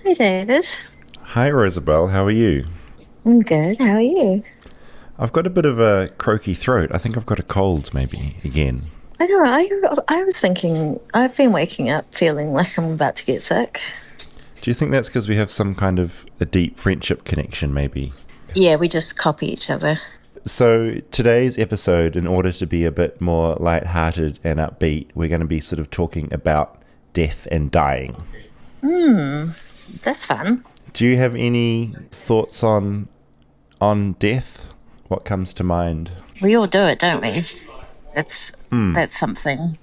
Hi, David. Hi, Rosabel. How are you? I'm good. How are you? I've got a bit of a croaky throat. I think I've got a cold, maybe, again. I know. I was thinking. I've been waking up feeling like I'm about to get sick. Do you think that's because we have some kind of a deep friendship connection, maybe? Yeah, we just copy each other. So, today's episode, in order to be a bit more light-hearted and upbeat, we're going to be sort of talking about death and dying. That's fun. Do you have any thoughts on death? What comes to mind? We all do it, don't we? That's that's something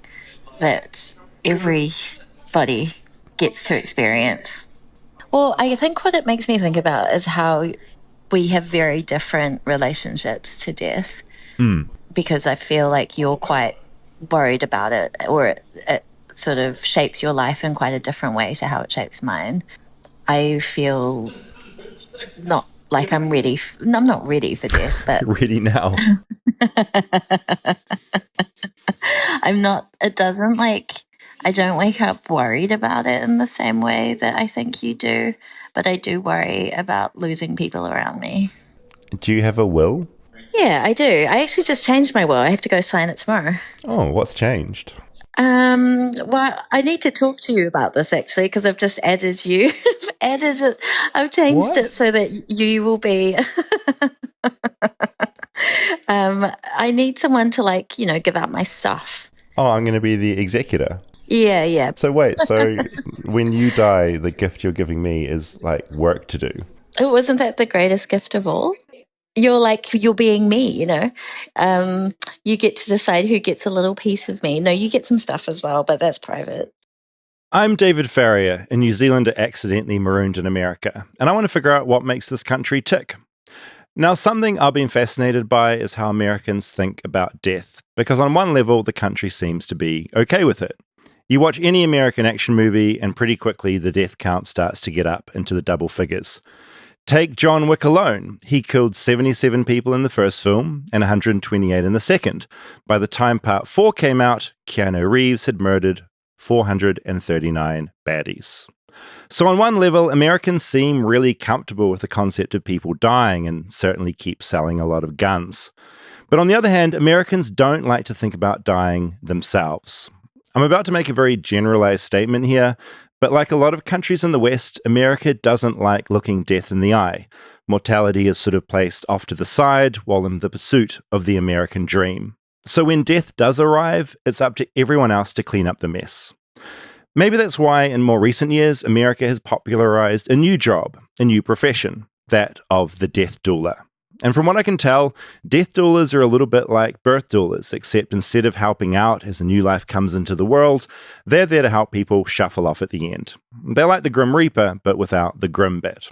that everybody gets to experience. Well, I think what it makes me think about is how we have very different relationships to death. Because I feel like you're quite worried about it, or it sort of shapes your life in quite a different way to how it shapes mine. I feel not like I'm ready. I'm not ready for death, but Ready now? I'm not. It doesn't like. I don't wake up worried about it in the same way that I think you do, but I do worry about losing people around me. Do you have a will? Yeah, I do. I actually just changed my will. I have to go sign it tomorrow. Oh, what's changed? Well, I need to talk to you about this actually because I've just added you. I've added it. I've changed What? it so that you will be. I need someone to give out my stuff. Oh, I'm going to be the executor. Yeah, yeah. So wait, so when you die, the gift you're giving me is like work to do. Oh, wasn't that the greatest gift of all? You're being me. Um, you get to decide who gets a little piece of me. No, you get some stuff as well, but that's private. I'm David Farrier, a New Zealander accidentally marooned in America, and I want to figure out what makes this country tick. Now, something I've been fascinated by is how Americans think about death, because on one level, the country seems to be okay with it. You watch any American action movie, and pretty quickly the death count starts to get up into the double figures. Take John Wick alone. He killed 77 people in the first film and 128 in the second. By the time part 4 came out, Keanu Reeves had murdered 439 baddies. So, on one level, Americans seem really comfortable with the concept of people dying and certainly keep selling a lot of guns. But on the other hand, Americans don't like to think about dying themselves. I'm about to make a very generalized statement here, but like a lot of countries in the West, America doesn't like looking death in the eye. Mortality is sort of placed off to the side while in the pursuit of the American dream. So when death does arrive, it's up to everyone else to clean up the mess. Maybe that's why in more recent years, America has popularized a new job, a new profession, that of the death doula. And from what I can tell, death doulas are a little bit like birth doulas, except instead of helping out as a new life comes into the world, they're there to help people shuffle off at the end. They're like the Grim Reaper, but without the grim bit.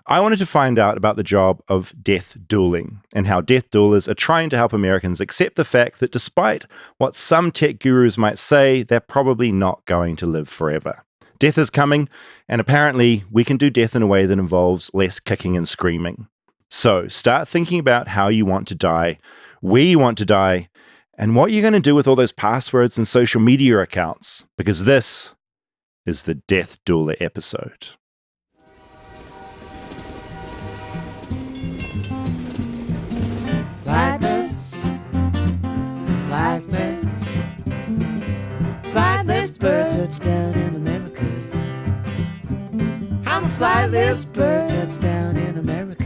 I wanted to find out about the job of death dueling and how death doulas are trying to help Americans accept the fact that despite what some tech gurus might say, they're probably not going to live forever. Death is coming, and apparently we can do death in a way that involves less kicking and screaming. So start thinking about how you want to die, where you want to die, and what you're going to do with all those passwords and social media accounts, because this is the Death Doula episode. Flightless, flightless, flightless bird touchdown in America. I'm a flightless bird touchdown in America.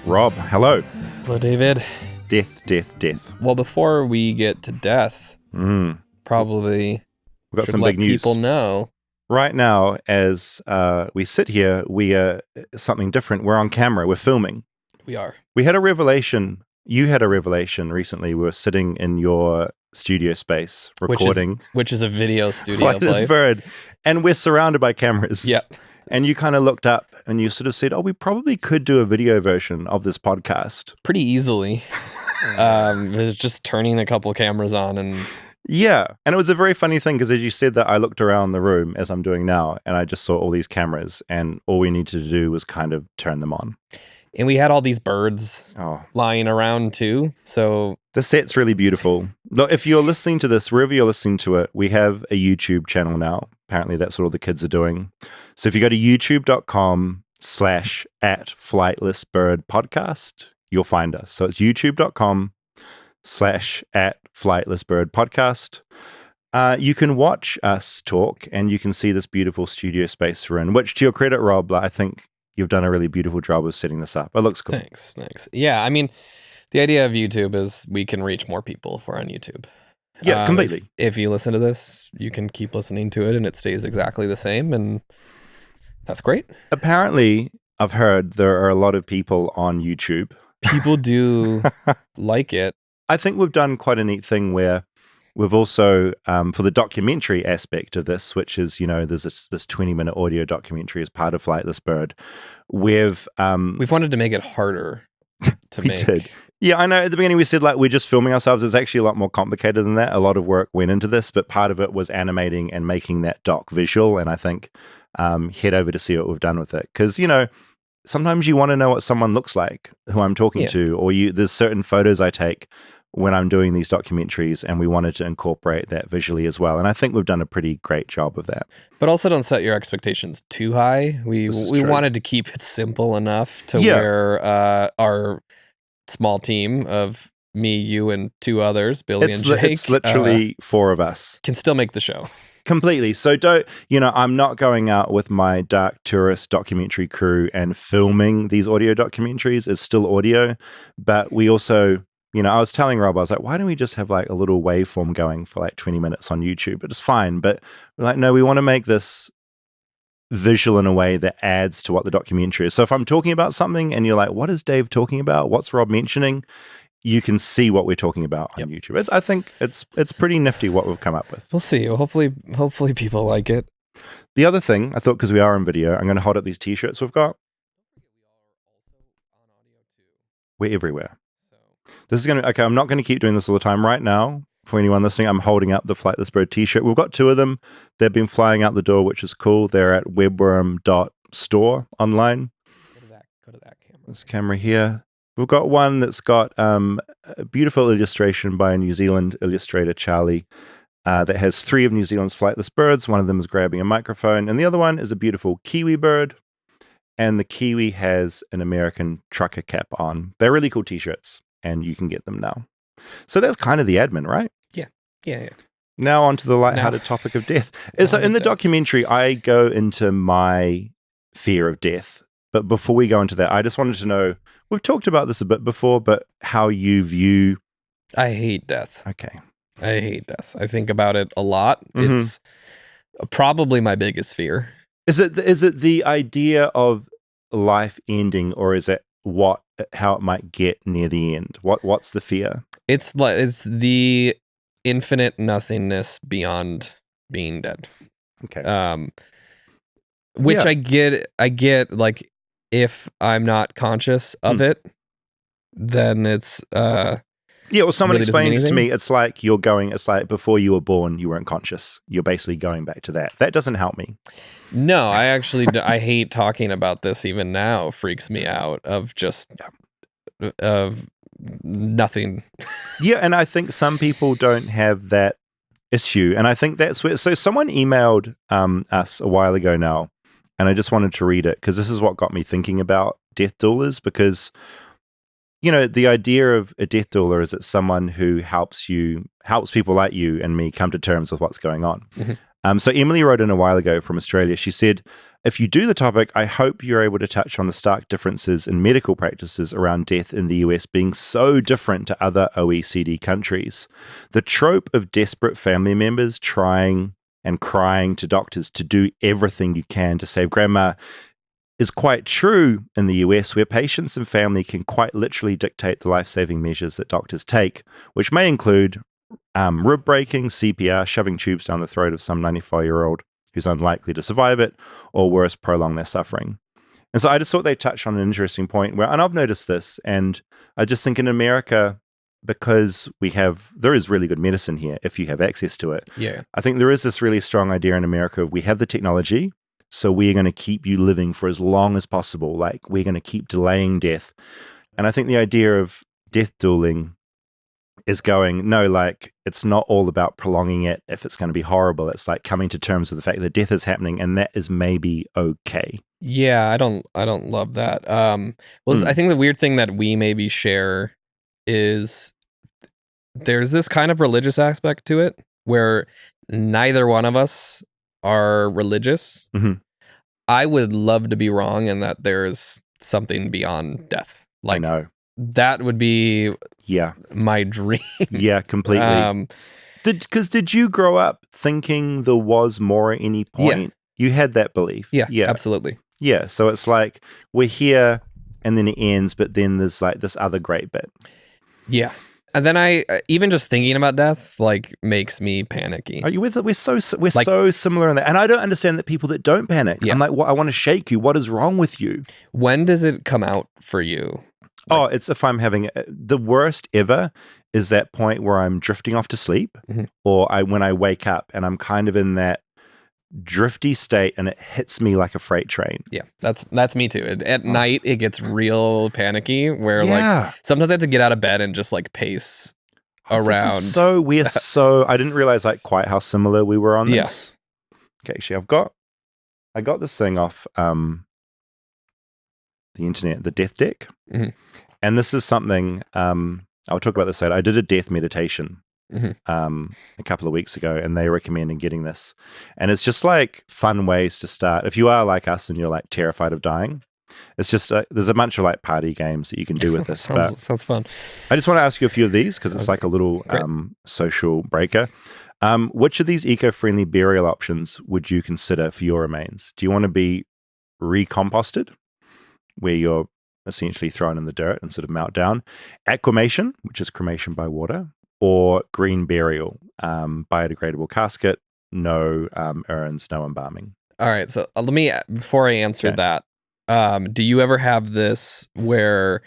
Rob, hello. Hello, David. Death, death, death. Well, before we get to death, probably We've got should some let big news. people know. Right now, as we sit here, we are something different. We're on camera. We're filming. We are. We had a revelation. You had a revelation recently. We were sitting in your studio space recording which is a video studio Flightless place. Bird, and we're surrounded by cameras. Yep. And you kind of looked up and you sort of said, "Oh, we probably could do a video version of this podcast." Pretty easily. It's just turning a couple cameras on and Yeah. And it was a very funny thing because as you said that, I looked around the room as I'm doing now and I just saw all these cameras and all we needed to do was kind of turn them on. And we had all these birds lying around too. So the set's really beautiful. Look, if you're listening to this, wherever you're listening to it, we have a YouTube channel now. Apparently that's what all the kids are doing. So if you go to youtube.com/@flightlessbirdpodcast, you'll find us. So it's youtube.com/@flightlessbirdpodcast. You can watch us talk and you can see this beautiful studio space we're in, which to your credit, Rob, I think you've done a really beautiful job of setting this up. It looks cool. Thanks. Yeah, I mean, the idea of YouTube is we can reach more people if we're on YouTube. Yeah, completely. If you listen to this, you can keep listening to it and it stays exactly the same, and that's great. Apparently, I've heard there are a lot of people on YouTube. People do like it. I think we've done quite a neat thing where we've also, for the documentary aspect of this, which is, there's this 20-minute audio documentary as part of Flightless Bird, we've wanted to make it harder to make. Did. Yeah, I know at the beginning we said we're just filming ourselves. It's actually a lot more complicated than that. A lot of work went into this, but part of it was animating and making that doc visual. And I think head over to see what we've done with it. Because, sometimes you want to know what someone looks like, who I'm talking to, or there's certain photos I take when I'm doing these documentaries, and we wanted to incorporate that visually as well. And I think we've done a pretty great job of that. But also don't set your expectations too high. We wanted to keep it simple enough to where our small team of me, you, and two others, Billy and Jake. It's literally four of us. Can still make the show. Completely. So I'm not going out with my dark tourist documentary crew and filming these audio documentaries. It's still audio, but we also, I was telling Rob, I was like, why don't we just have a little waveform going for 20 minutes on YouTube? It's fine. But we're like, no, we want to make this visual in a way that adds to what the documentary is. So if I'm talking about something and you're like, what is Dave talking about? What's Rob mentioning? You can see what we're talking about on YouTube. I think it's pretty nifty what we've come up with. We'll see. Hopefully people like it. The other thing, I thought, because we are on video, I'm going to hold up these t-shirts we've got. We're everywhere. This is okay, I'm not going to keep doing this all the time. Right now, for anyone listening, I'm holding up the Flightless Bird t-shirt. We've got two of them. They've been flying out the door, which is cool. They're at webworm.store online. Go to that camera. This camera here. We've got one that's got a beautiful illustration by a New Zealand illustrator, Charlie, that has 3 of New Zealand's flightless birds. One of them is grabbing a microphone, and the other one is a beautiful kiwi bird, and the kiwi has an American trucker cap on. They're really cool t-shirts, and you can get them now. So that's kind of the admin, right? Yeah. Now on to the lighthearted topic of death. So in the documentary, I go into my fear of death. But before we go into that, I just wanted to know, we've talked about this a bit before, but how you view... I hate death. Okay. I hate death. I think about it a lot. Mm-hmm. It's probably my biggest fear. Is it the idea of life ending, or is it how it might get near the end? What's the fear? It's the infinite nothingness beyond being dead. Okay. Which I get if I'm not conscious of it, then it's well, someone really explained it to me. It's like before you were born, you weren't conscious. You're basically going back to that. That doesn't help me. No, I actually I hate talking about this even now. It freaks me out of just of nothing. Yeah, and I think some people don't have that issue, and I think that's where. So someone emailed us a while ago now, and I just wanted to read it because this is what got me thinking about death doulas. Because the idea of a death doula is it's someone who helps people like you and me come to terms with what's going on. Mm-hmm. So Emily wrote in a while ago from Australia. She said, if you do the topic, I hope you're able to touch on the stark differences in medical practices around death in the US being so different to other OECD countries. The trope of desperate family members trying and crying to doctors to do everything you can to save grandma is quite true in the US, where patients and family can quite literally dictate the life-saving measures that doctors take, which may include rib breaking, CPR, shoving tubes down the throat of some 94-year-old who's unlikely to survive it, or worse, prolong their suffering. And so I just thought they touched on an interesting point and I've noticed this, and I just think in America, because there is really good medicine here if you have access to it. Yeah. I think there is this really strong idea in America of we have the technology, so we're going to keep you living for as long as possible. Like, we're going to keep delaying death. And I think the idea of death dueling is going, no, like, it's not all about prolonging it if it's going to be horrible. It's like coming to terms with the fact that death is happening, and that is maybe okay. Yeah, I don't love that. I think the weird thing that we maybe share is there's this kind of religious aspect to it where neither one of us are religious. Mm-hmm. I would love to be wrong and that there's something beyond death. Like, I know. That would be my dream. Yeah, completely. Did you grow up thinking there was more at any point? Yeah. You had that belief? Yeah, absolutely. Yeah, so it's like we're here and then it ends, but then there's like this other great bit. Yeah. And then I even just thinking about death like makes me panicky. Are you with it? We're so similar in that, and I don't understand that people that don't panic. Yeah. I'm like, I want to shake you. What is wrong with you? When does it come out for you? Like, it's if I'm having the worst ever is that point where I'm drifting off to sleep, or when I wake up and I'm kind of in that drifty state and it hits me like a freight train. Yeah, that's me too. At night it gets real panicky where like sometimes I have to get out of bed and just like pace around. I didn't realize like quite how similar we were on this. Okay, actually I got this thing off the internet, the death deck. And this is something I'll talk about this later. I did a death meditation a couple of weeks ago, and they recommended getting this. And it's just like fun ways to start. If you are like us and you're like terrified of dying, it's just there's a bunch of like party games that you can do with this. sounds fun. I just want to ask you a few of these because it's like a little social breaker. Which of these eco-friendly burial options would you consider for your remains? Do you want to be recomposted, where you're essentially thrown in the dirt and sort of melt down, aquamation, which is cremation by water, or green burial, biodegradable casket, no urns, no embalming? All right, so let me, before I answer that, do you ever have this where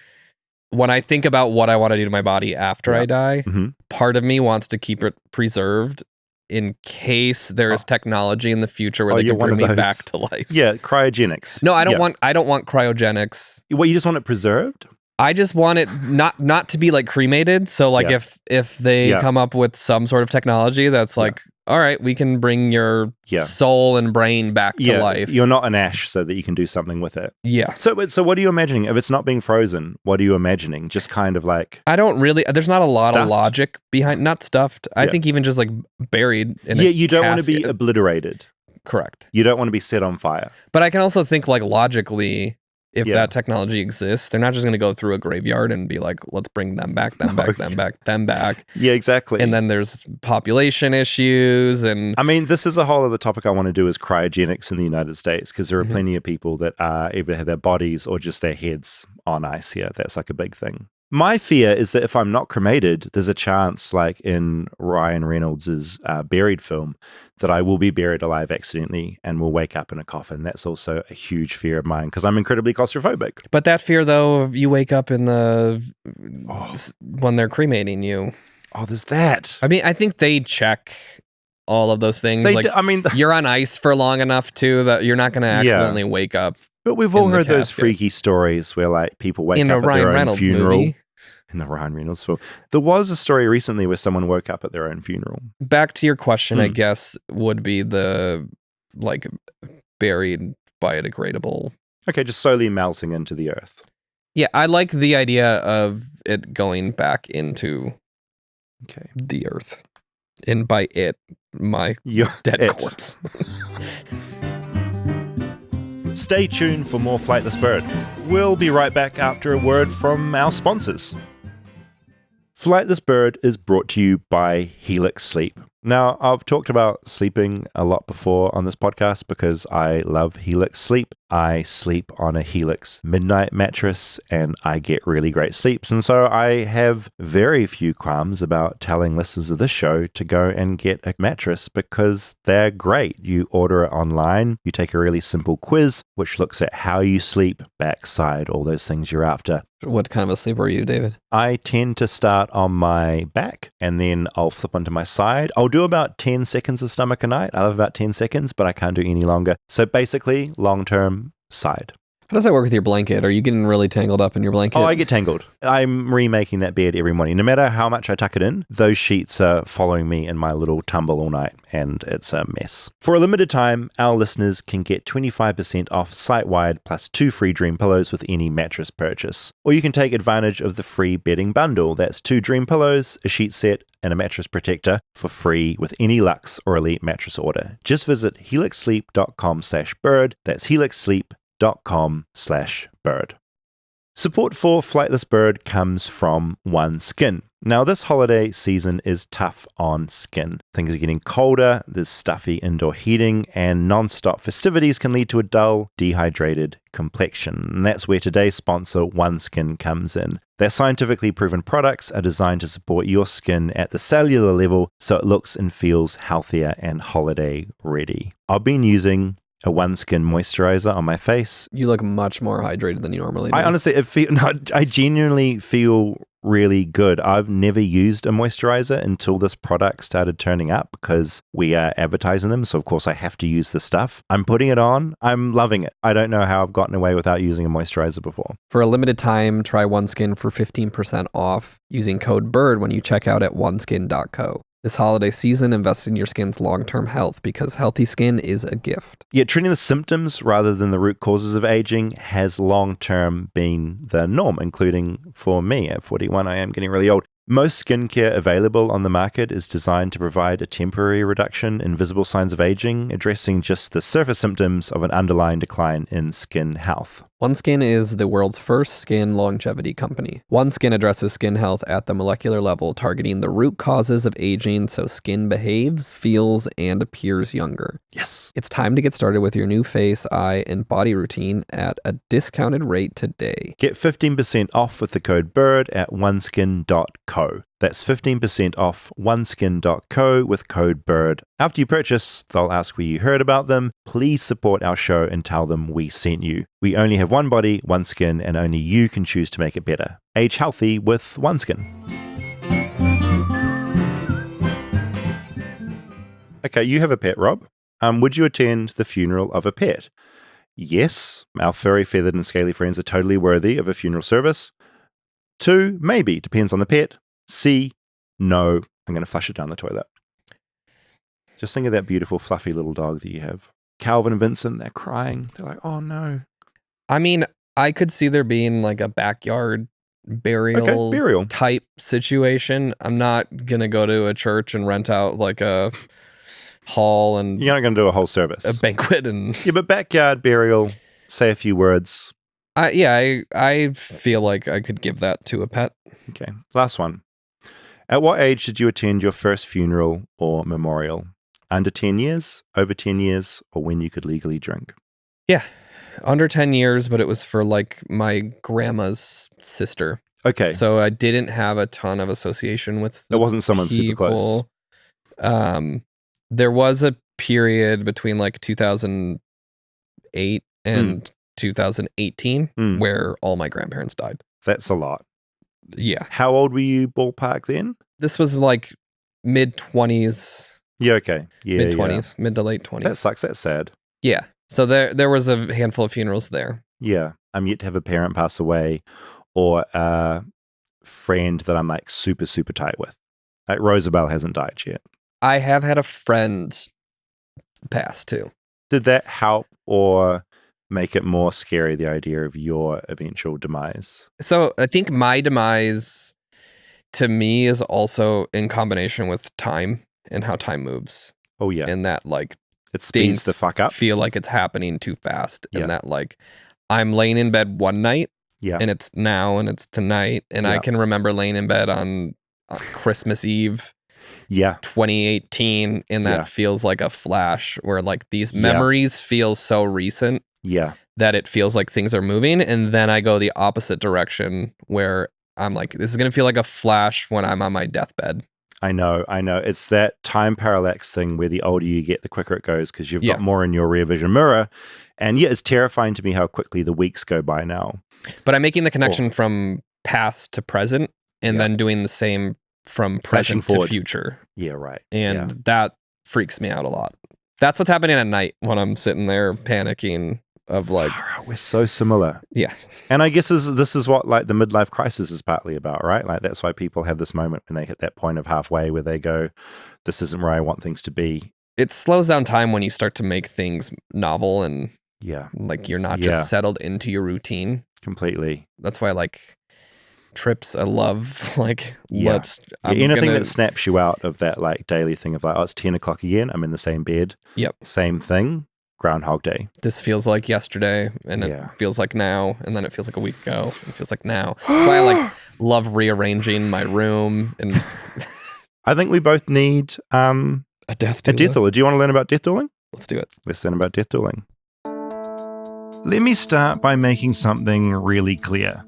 when I think about what I want to do to my body after I die, part of me wants to keep it preserved in case there is technology in the future where they can bring me back to life? Yeah, cryogenics. No, I don't want cryogenics. Well, you just want it preserved? I just want it not to be like cremated. So like if they come up with some sort of technology that's like, all right, we can bring your soul and brain back to life. You're not an ash so that you can do something with it. Yeah. So what are you imagining? If it's not being frozen, what are you imagining? Just kind of like... I don't really... There's not a lot of logic behind... Not stuffed. I think even just like buried in a you don't want to be obliterated. Correct. You don't want to be set on fire. But I can also think like logically... If that technology exists, they're not just going to go through a graveyard and be like, let's bring them back. Yeah, exactly. And then there's population issues. And I mean, this is a whole other topic I want to do is cryogenics in the United States, because there are plenty of people that either have their bodies or just their heads on ice here. That's like a big thing. My fear is that if I'm not cremated, there's a chance, like in Ryan Reynolds' Buried film, that I will be buried alive accidentally and will wake up in a coffin. That's also a huge fear of mine because I'm incredibly claustrophobic. But that fear, though, you wake up in when they're cremating you. Oh, there's that. I mean, I think they check all of those things. You're on ice for long enough, too, that you're not going to accidentally wake up. But we've all heard those freaky stories where like people wake up at their own funeral. Movie. In the Ryan Reynolds film. There was a story recently where someone woke up at their own funeral. Back to your question, I guess, would be the like buried biodegradable. Okay, just slowly melting into the earth. Yeah, I like the idea of it going back into the earth. And by it, my dead corpse. Stay tuned for more Flightless Bird. We'll be right back after a word from our sponsors. Flightless Bird is brought to you by Helix Sleep. Now, I've talked about sleeping a lot before on this podcast because I love Helix sleep. I sleep on a Helix midnight mattress and I get really great sleeps. And so I have very few qualms about telling listeners of this show to go and get a mattress because they're great. You order it online, you take a really simple quiz, which looks at how you sleep, backside, all those things you're after. What kind of a sleeper are you, David? I tend to start on my back and then I'll flip onto my side. I'll do about 10 seconds of stomach a night. I love about 10 seconds, but I can't do any longer. So basically, long-term side. How does that work with your blanket? Are you getting really tangled up in your blanket? Oh, I get tangled. I'm remaking that bed every morning. No matter how much I tuck it in, those sheets are following me in my little tumble all night, and it's a mess. For a limited time, our listeners can get 25% off site-wide plus 2 free Dream Pillows with any mattress purchase. Or you can take advantage of the free bedding bundle. That's 2 Dream Pillows, a sheet set, and a mattress protector for free with any Luxe or Elite mattress order. Just visit helixsleep.com/bird. That's helixsleep.com/bird. Support for Flightless Bird comes from OneSkin. Now, this holiday season is tough on skin. Things are getting colder, there's stuffy indoor heating, and non-stop festivities can lead to a dull, dehydrated complexion. And that's where today's sponsor, OneSkin, comes in. Their scientifically proven products are designed to support your skin at the cellular level so it looks and feels healthier and holiday ready. I've been using a OneSkin moisturizer on my face. You look much more hydrated than you normally do. I honestly, I genuinely feel really good. I've never used a moisturizer until this product started turning up because we are advertising them. So of course I have to use this stuff. I'm putting it on. I'm loving it. I don't know how I've gotten away without using a moisturizer before. For a limited time, try OneSkin for 15% off using code BIRD when you check out at oneskin.co. This holiday season, invest in your skin's long-term health because healthy skin is a gift. Yeah, treating the symptoms rather than the root causes of aging has long-term been the norm, including for me. At 41, I am getting really old. Most skincare available on the market is designed to provide a temporary reduction in visible signs of aging, addressing just the surface symptoms of an underlying decline in skin health. OneSkin is the world's first skin longevity company. OneSkin addresses skin health at the molecular level, targeting the root causes of aging so skin behaves, feels, and appears younger. Yes. It's time to get started with your new face, eye, and body routine at a discounted rate today. Get 15% off with the code BIRD at oneskin.co. That's 15% off oneskin.co with code BIRD. After you purchase, they'll ask where you heard about them. Please support our show and tell them we sent you. We only have one body, one skin, and only you can choose to make it better. Age healthy with OneSkin. Okay, you have a pet, Rob. Would you attend the funeral of a pet? Yes, our furry, feathered, and scaly friends are totally worthy of a funeral service. 2, maybe, depends on the pet. C, no, I'm going to flush it down the toilet. Just think of that beautiful, fluffy little dog that you have. Calvin and Vincent, they're crying. They're like, oh no. I mean, I could see there being like a backyard burial type situation. I'm not going to go to a church and rent out like a hall and... You're not going to do a whole service. A banquet and... Yeah, but backyard burial, say a few words. I feel like I could give that to a pet. Okay, last one. At what age did you attend your first funeral or memorial? Under 10 years, over 10 years, or when you could legally drink? Yeah, under 10 years, but it was for like my grandma's sister. Okay. So I didn't have a ton of association with the It wasn't someone people. super close. There was a period between like 2008 and 2018 where all my grandparents died. That's a lot. Yeah. How old were you ballpark then? This was like mid-20s. Yeah, okay. Yeah, mid-20s, mid to late 20s. That sucks. That's sad. Yeah. So there was a handful of funerals there. Yeah. I'm yet to have a parent pass away or a friend that I'm like super, super tight with. Like Rosabel hasn't died yet. I have had a friend pass too. Did that help or make it more scary, the idea of your eventual demise? So I think my demise to me is also in combination with time and how time moves. Oh yeah. And that like it speeds the fuck up. Feel like it's happening too fast. And that like I'm laying in bed one night and it's now and it's tonight. And I can remember laying in bed on Christmas Eve Yeah. 2018, and that feels like a flash where like these memories feel so recent that it feels like things are moving. And then I go the opposite direction where I'm like, this is going to feel like a flash when I'm on my deathbed. I know. It's that time parallax thing where the older you get, the quicker it goes because you've got more in your rear vision mirror. And it's terrifying to me how quickly the weeks go by now. But I'm making the connection from past to present and then doing the same from present to future. Yeah, right. And that freaks me out a lot. That's what's happening at night when I'm sitting there panicking of like... We're so similar. Yeah. And I guess this is what like the midlife crisis is partly about, right? Like that's why people have this moment when they hit that point of halfway where they go, this isn't where I want things to be. It slows down time when you start to make things novel and like you're not just settled into your routine. Completely. That's why like trips I love like anything that snaps you out of that like daily thing of like, oh, it's 10 o'clock again, I'm in the same bed. Same thing. Groundhog Day. This feels like yesterday, and it feels like now, and then it feels like a week ago. It feels like now. That's why I like love rearranging my room. And I think we both need a death doula. Do you want to learn about death dueling? Let's do it. Let's learn about death dueling. Let me start by making something really clear.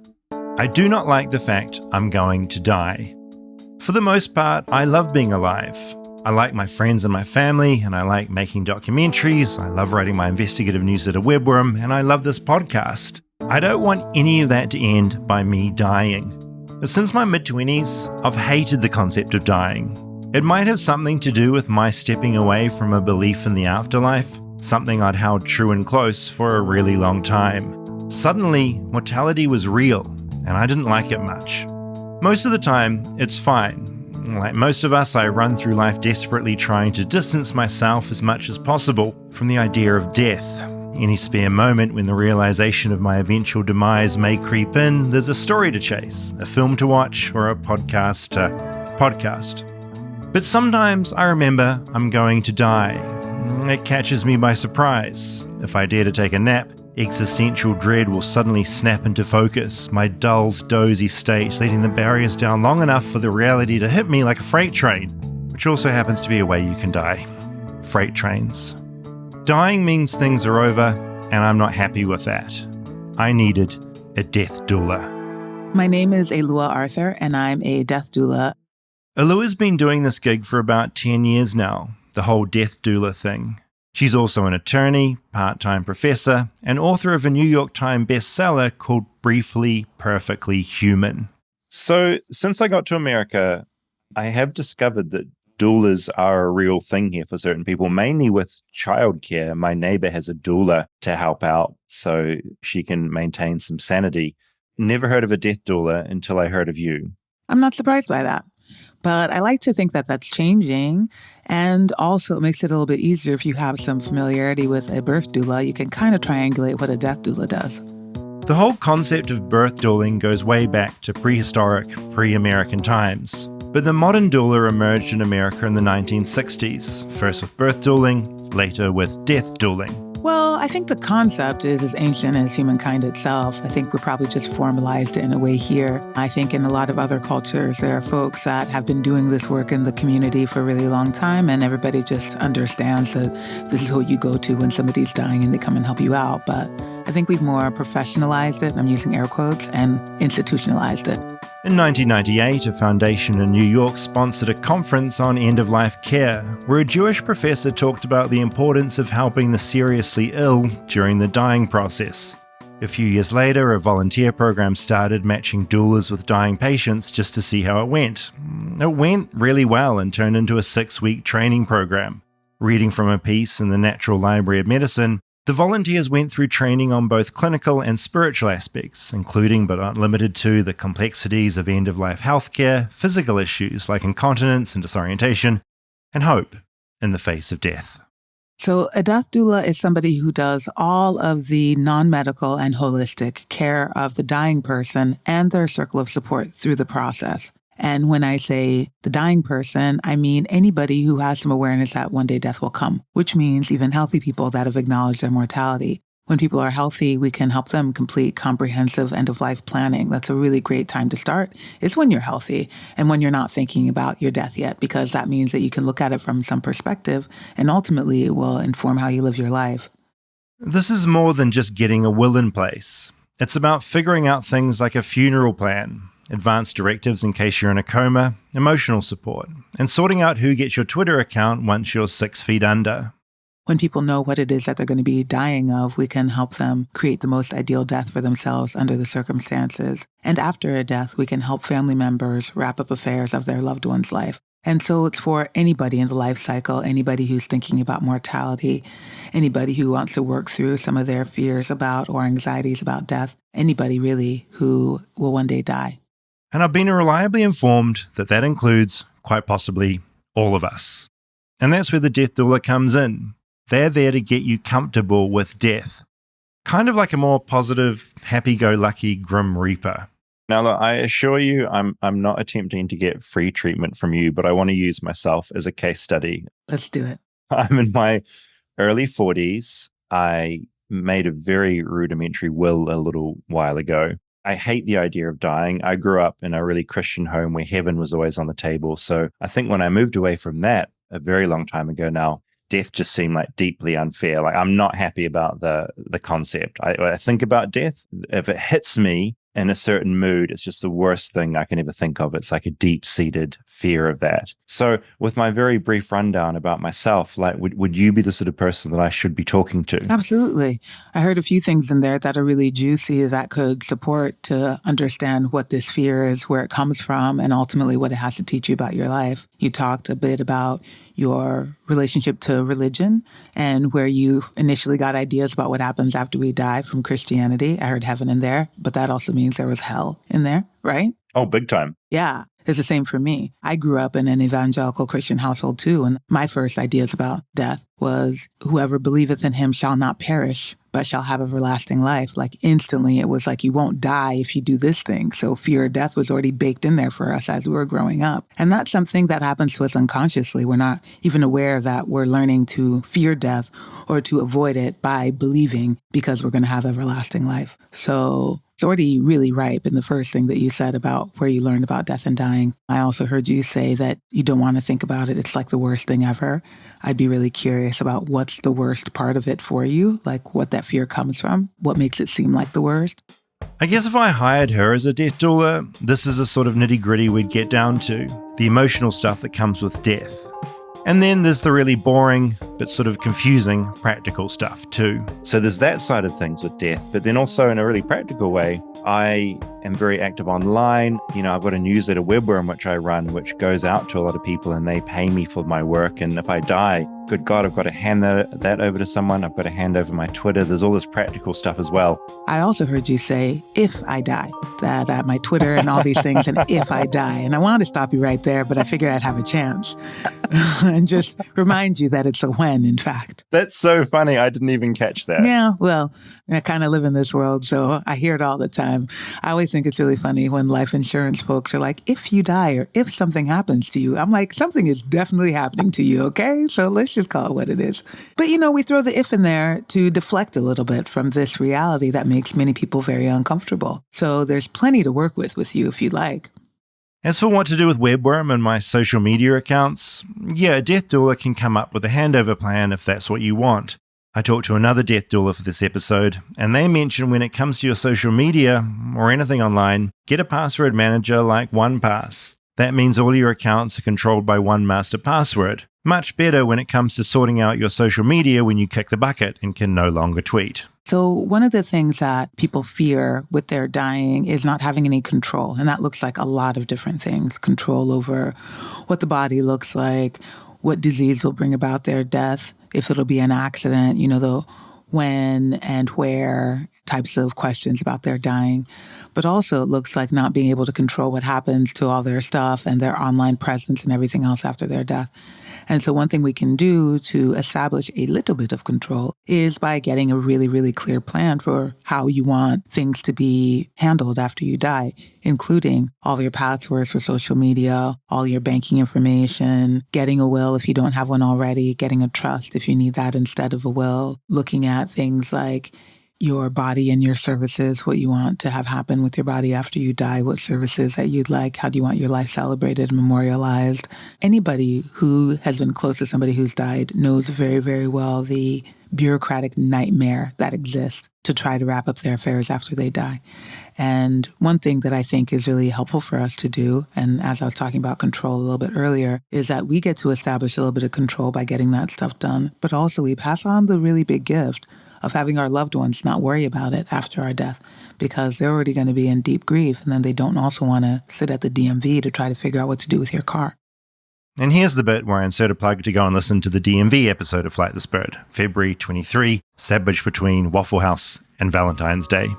I do not like the fact I'm going to die. For the most part, I love being alive. I like my friends and my family, and I like making documentaries. I love writing my investigative newsletter Webworm, and I love this podcast. I don't want any of that to end by me dying. But since my mid-20s, I've hated the concept of dying. It might have something to do with my stepping away from a belief in the afterlife, something I'd held true and close for a really long time. Suddenly, mortality was real, and I didn't like it much. Most of the time, it's fine. Like most of us, I run through life desperately trying to distance myself as much as possible from the idea of death. Any spare moment when the realization of my eventual demise may creep in, there's a story to chase, a film to watch, or a podcast to podcast. But sometimes I remember I'm going to die. It catches me by surprise. If I dare to take a nap, existential dread will suddenly snap into focus, my dulled, dozy state letting the barriers down long enough for the reality to hit me like a freight train, which also happens to be a way you can die. Freight trains. Dying means things are over, and I'm not happy with that. I needed a death doula. My name is Elua Arthur, and I'm a death doula. Elua's been doing this gig for about 10 years now, the whole death doula thing. She's also an attorney, part-time professor, and author of a New York Times bestseller called Briefly Perfectly Human. So, since I got to America, I have discovered that doulas are a real thing here for certain people, mainly with childcare. My neighbor has a doula to help out so she can maintain some sanity. Never heard of a death doula until I heard of you. I'm not surprised by that. But I like to think that that's changing. And also it makes it a little bit easier if you have some familiarity with a birth doula. You can kind of triangulate what a death doula does. The whole concept of birth dueling goes way back to prehistoric, pre-American times. But the modern doula emerged in America in the 1960s, first with birth dueling, later with death dueling. Well, I think the concept is as ancient as humankind itself. I think we probably just formalized it in a way here. I think in a lot of other cultures, there are folks that have been doing this work in the community for a really long time, and everybody just understands that this is what you go to when somebody's dying and they come and help you out. But I think we've more professionalized it, and I'm using air quotes, and institutionalized it. In 1998, a foundation in New York sponsored a conference on end-of-life care, where a Jewish professor talked about the importance of helping the seriously ill during the dying process. A few years later, a volunteer program started matching doulas with dying patients just to see how it went. It went really well and turned into a 6-week training program. Reading from a piece in the Natural Library of Medicine, the volunteers went through training on both clinical and spiritual aspects, including but not limited to the complexities of end-of-life healthcare, physical issues like incontinence and disorientation, and hope in the face of death. So a death doula is somebody who does all of the non-medical and holistic care of the dying person and their circle of support through the process. And when I say the dying person, I mean anybody who has some awareness that one day death will come, which means even healthy people that have acknowledged their mortality. When people are healthy, we can help them complete comprehensive end-of-life planning. That's a really great time to start, is when you're healthy and when you're not thinking about your death yet, because that means that you can look at it from some perspective, and ultimately it will inform how you live your life. This is more than just getting a will in place. It's about figuring out things like a funeral plan, advanced directives in case you're in a coma, emotional support, and sorting out who gets your Twitter account once you're 6 feet under. When people know what it is that they're going to be dying of, we can help them create the most ideal death for themselves under the circumstances. And after a death, we can help family members wrap up affairs of their loved one's life. And so it's for anybody in the life cycle, anybody who's thinking about mortality, anybody who wants to work through some of their fears about or anxieties about death, anybody really who will one day die. And I've been reliably informed that that includes, quite possibly, all of us. And that's where the death doula comes in. They're there to get you comfortable with death. Kind of like a more positive, happy-go-lucky Grim Reaper. Now, look, I assure you, I'm not attempting to get free treatment from you, but I want to use myself as a case study. Let's do it. I'm in my early 40s. I made a very rudimentary will a little while ago. I hate the idea of dying. I grew up in a really Christian home where heaven was always on the table. So I think when I moved away from that a very long time ago now, death just seemed like deeply unfair. Like, I'm not happy about the concept. I think about death. If it hits me in a certain mood, it's just the worst thing I can ever think of. It's like a deep-seated fear of that. So with my very brief rundown about myself, like, would you be the sort of person that I should be talking to? Absolutely. I heard a few things in there that are really juicy that could support to understand what this fear is, where it comes from, and ultimately what it has to teach you about your life. You talked a bit about your relationship to religion and where you initially got ideas about what happens after we die from Christianity. I heard heaven in there, but that also means there was hell in there, right? Oh, big time. Yeah. It's the same for me. I grew up in an evangelical Christian household too, and my first ideas about death was whoever believeth in him shall not perish, but shall have everlasting life. Like, instantly, it was like, you won't die if you do this thing. So fear of death was already baked in there for us as we were growing up. And that's something that happens to us unconsciously. We're not even aware that we're learning to fear death or to avoid it by believing because we're going to have everlasting life. So it's already really ripe in the first thing that you said about where you learned about death and dying. I also heard you say that you don't want to think about it. It's like the worst thing ever. I'd be really curious about what's the worst part of it for you, like what that fear comes from, what makes it seem like the worst. I guess if I hired her as a death doula, this is a sort of nitty-gritty we'd get down to, the emotional stuff that comes with death. And then there's the really boring, but sort of confusing, practical stuff too. So there's that side of things with death, but then also in a really practical way, I am very active online. You know, I've got a newsletter webworm which I run, which goes out to a lot of people and they pay me for my work. And if I die, good God, I've got to hand that over to someone. I've got to hand over my Twitter. There's all this practical stuff as well. I also heard you say, if I die, that my Twitter and all these things, and if I die. And I wanted to stop you right there, but I figured I'd have a chance and just remind you that it's a when, in fact. That's so funny. I didn't even catch that. Yeah, well, I kind of live in this world, so I hear it all the time. I always think it's really funny when life insurance folks are like, if you die or if something happens to you. I'm like, something is definitely happening to you, okay? So let's just call it what it is. But, you know, we throw the if in there to deflect a little bit from this reality that makes many people very uncomfortable. So there's plenty to work with you if you'd like. As for what to do with Webworm and my social media accounts, yeah, a death doula can come up with a handover plan if that's what you want. I talked to another death doula for this episode, and they mentioned when it comes to your social media or anything online, get a password manager like OnePass. That means all your accounts are controlled by one master password. Much better when it comes to sorting out your social media when you kick the bucket and can no longer tweet. So one of the things that people fear with their dying is not having any control. And that looks like a lot of different things. Control over what the body looks like, what disease will bring about their death, if it'll be an accident, you know, the when and where types of questions about their dying. But also it looks like not being able to control what happens to all their stuff and their online presence and everything else after their death. And so one thing we can do to establish a little bit of control is by getting a really, really clear plan for how you want things to be handled after you die, including all of your passwords for social media, all your banking information, getting a will if you don't have one already, getting a trust if you need that instead of a will, looking at things like your body and your services, what you want to have happen with your body after you die, what services that you'd like, how do you want your life celebrated, memorialized. Anybody who has been close to somebody who's died knows very, very well the bureaucratic nightmare that exists to try to wrap up their affairs after they die. And one thing that I think is really helpful for us to do, and as I was talking about control a little bit earlier, is that we get to establish a little bit of control by getting that stuff done. But also we pass on the really big gift of having our loved ones not worry about it after our death, because they're already going to be in deep grief, and then they don't also want to sit at the DMV to try to figure out what to do with your car. And here's the bit where I insert a plug to go and listen to the DMV episode of Flightless Bird, February 23, sandwiched between Waffle House and Valentine's Day.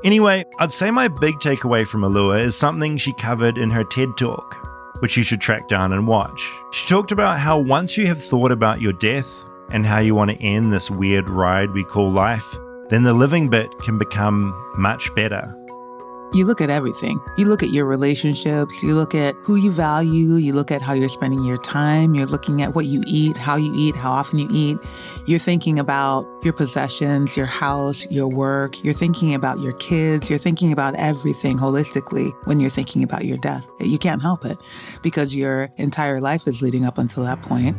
Anyway, I'd say my big takeaway from Alua is something she covered in her TED Talk, which you should track down and watch. She talked about how once you have thought about your death and how you want to end this weird ride we call life, then the living bit can become much better. You look at everything. You look at your relationships, you look at who you value, you look at how you're spending your time, you're looking at what you eat, how often you eat. You're thinking about your possessions, your house, your work. You're thinking about your kids. You're thinking about everything holistically when you're thinking about your death. You can't help it because your entire life is leading up until that point.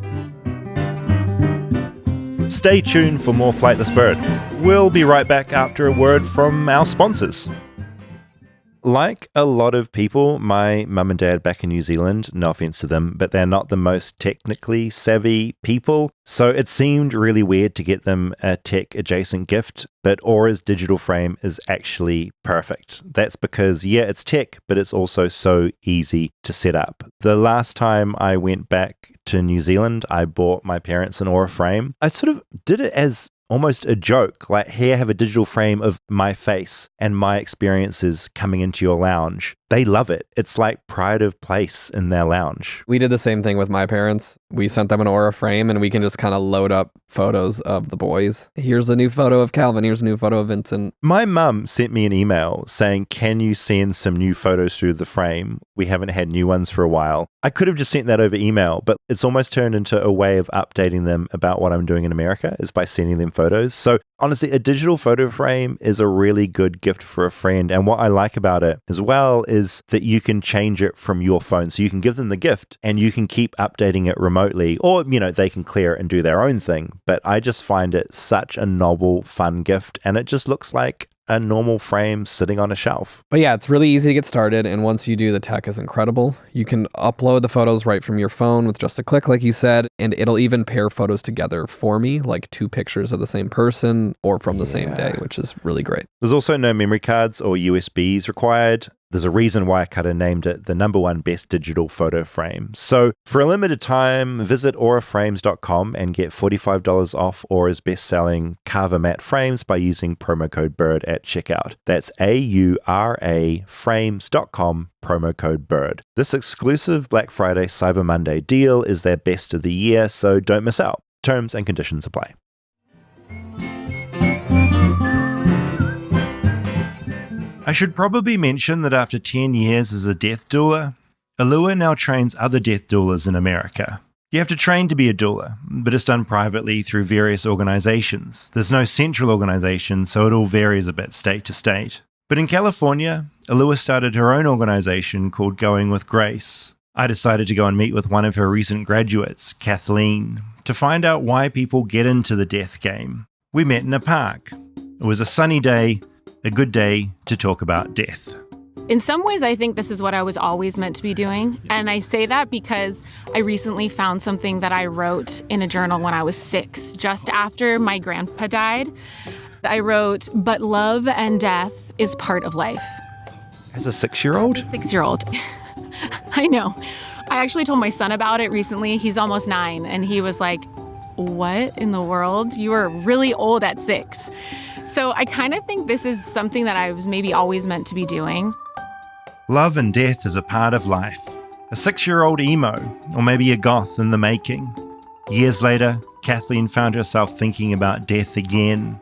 Stay tuned for more Flightless Bird. We'll be right back after a word from our sponsors. Like a lot of people, my mum and dad back in New Zealand, no offense to them, but they're not the most technically savvy people. So it seemed really weird to get them a tech adjacent gift, but Aura's digital frame is actually perfect. That's because, yeah, it's tech, but it's also so easy to set up. The last time I went back to New Zealand, I bought my parents an Aura frame. I sort of did it as almost a joke, like, here I have a digital frame of my face and my experiences coming into your lounge. They love it. It's like pride of place in their lounge. We did the same thing with my parents. We sent them an Aura frame and we can just kind of load up photos of the boys. Here's a new photo of Calvin. Here's a new photo of Vincent. My mum sent me an email saying, can you send some new photos through the frame? We haven't had new ones for a while. I could have just sent that over email, but it's almost turned into a way of updating them about what I'm doing in America is by sending them photos. So honestly, a digital photo frame is a really good gift for a friend. And what I like about it as well is that you can change it from your phone. So you can give them the gift and you can keep updating it remotely, or, you know, they can clear it and do their own thing. But I just find it such a novel, fun gift. And it just looks like a normal frame sitting on a shelf. But yeah, it's really easy to get started. And once you do, the tech is incredible. You can upload the photos right from your phone with just a click, like you said, and it'll even pair photos together for me, like two pictures of the same person or from the same day, which is really great. There's also no memory cards or USBs required. There's a reason why Cutter named it the #1 best digital photo frame. So for a limited time, visit auraframes.com and get $45 off Aura's best-selling Carver matte frames by using promo code BIRD at checkout. That's AURA frames.com, promo code BIRD. This exclusive Black Friday Cyber Monday deal is their best of the year, so don't miss out. Terms and conditions apply. I should probably mention that after 10 years as a death doula, Alua now trains other death doulas in America. You have to train to be a doula, but it's done privately through various organizations. There's no central organization, so it all varies a bit state to state. But in California, Alua started her own organization called Going with Grace. I decided to go and meet with one of her recent graduates, Kathleen, to find out why people get into the death game. We met in a park. It was a sunny day, a good day to talk about death. In some ways, I think this is what I was always meant to be doing. And I say that because I recently found something that I wrote in a journal when I was 6, just after my grandpa died. I wrote, "But love and death is part of life." As a 6-year-old? As a 6-year-old. I know. I actually told my son about it recently. He's almost 9. And he was like, "What in the world? You were really old at 6. So I kind of think this is something that I was maybe always meant to be doing. Love and death is a part of life. A 6-year-old emo, or maybe a goth in the making. Years later, Kathleen found herself thinking about death again.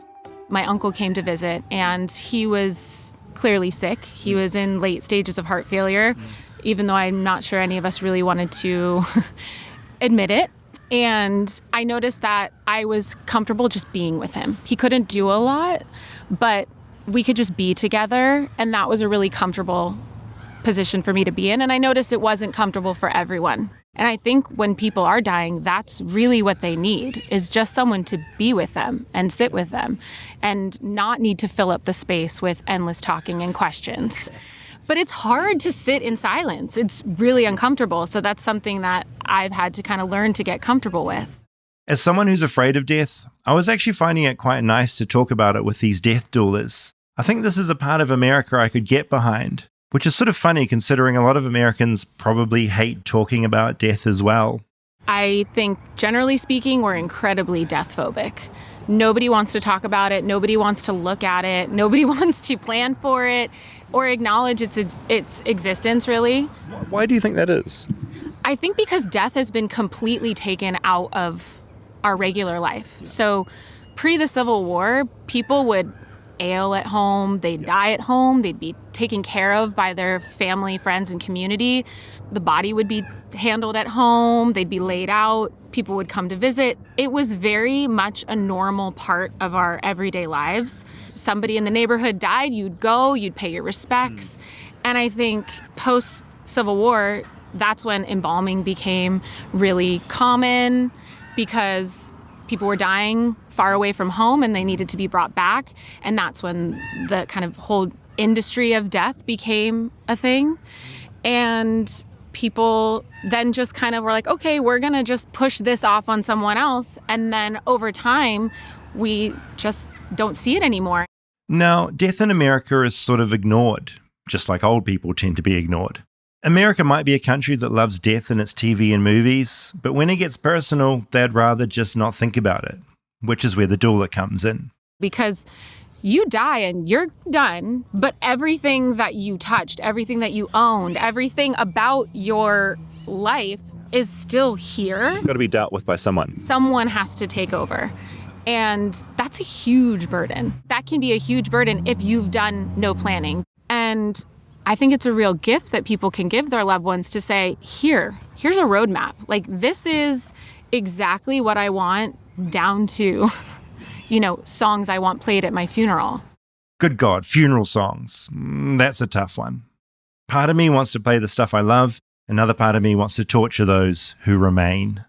My uncle came to visit, and he was clearly sick. He was in late stages of heart failure, even though I'm not sure any of us really wanted to admit it. And I noticed that I was comfortable just being with him. He couldn't do a lot, but we could just be together. And that was a really comfortable position for me to be in. And I noticed it wasn't comfortable for everyone. And I think when people are dying, that's really what they need, is just someone to be with them and sit with them and not need to fill up the space with endless talking and questions. But it's hard to sit in silence. It's really uncomfortable. So that's something that I've had to kind of learn to get comfortable with. As someone who's afraid of death, I was actually finding it quite nice to talk about it with these death doulas. I think this is a part of America I could get behind, which is sort of funny considering a lot of Americans probably hate talking about death as well. I think, generally speaking, we're incredibly death phobic. Nobody wants to talk about it. Nobody wants to look at it. Nobody wants to plan for it or acknowledge its existence, really. Why do you think that is? I think because death has been completely taken out of our regular life. So pre the Civil War, people would ail at home, they'd die at home, they'd be taken care of by their family, friends, and community. The body would be handled at home, they'd be laid out, people would come to visit. It was very much a normal part of our everyday lives. Somebody in the neighborhood died, you'd go, you'd pay your respects. And I think post-Civil War, that's when embalming became really common because people were dying far away from home and they needed to be brought back. And that's when the kind of whole industry of death became a thing. And people then just kind of were like, okay, we're going to just push this off on someone else. And then over time, we just don't see it anymore. Now, death in America is sort of ignored, just like old people tend to be ignored. America might be a country that loves death in its TV and movies, but when it gets personal, they'd rather just not think about it, which is where the doula comes in. Because you die and you're done, but everything that you touched, everything that you owned, everything about your life is still here. It's got to be dealt with by someone. Someone has to take over. And that's a huge burden. That can be a huge burden if you've done no planning. And I think it's a real gift that people can give their loved ones to say, here's a roadmap. Like, this is exactly what I want, down to, songs I want played at my funeral. Good God, funeral songs. That's a tough one. Part of me wants to play the stuff I love. Another part of me wants to torture those who remain.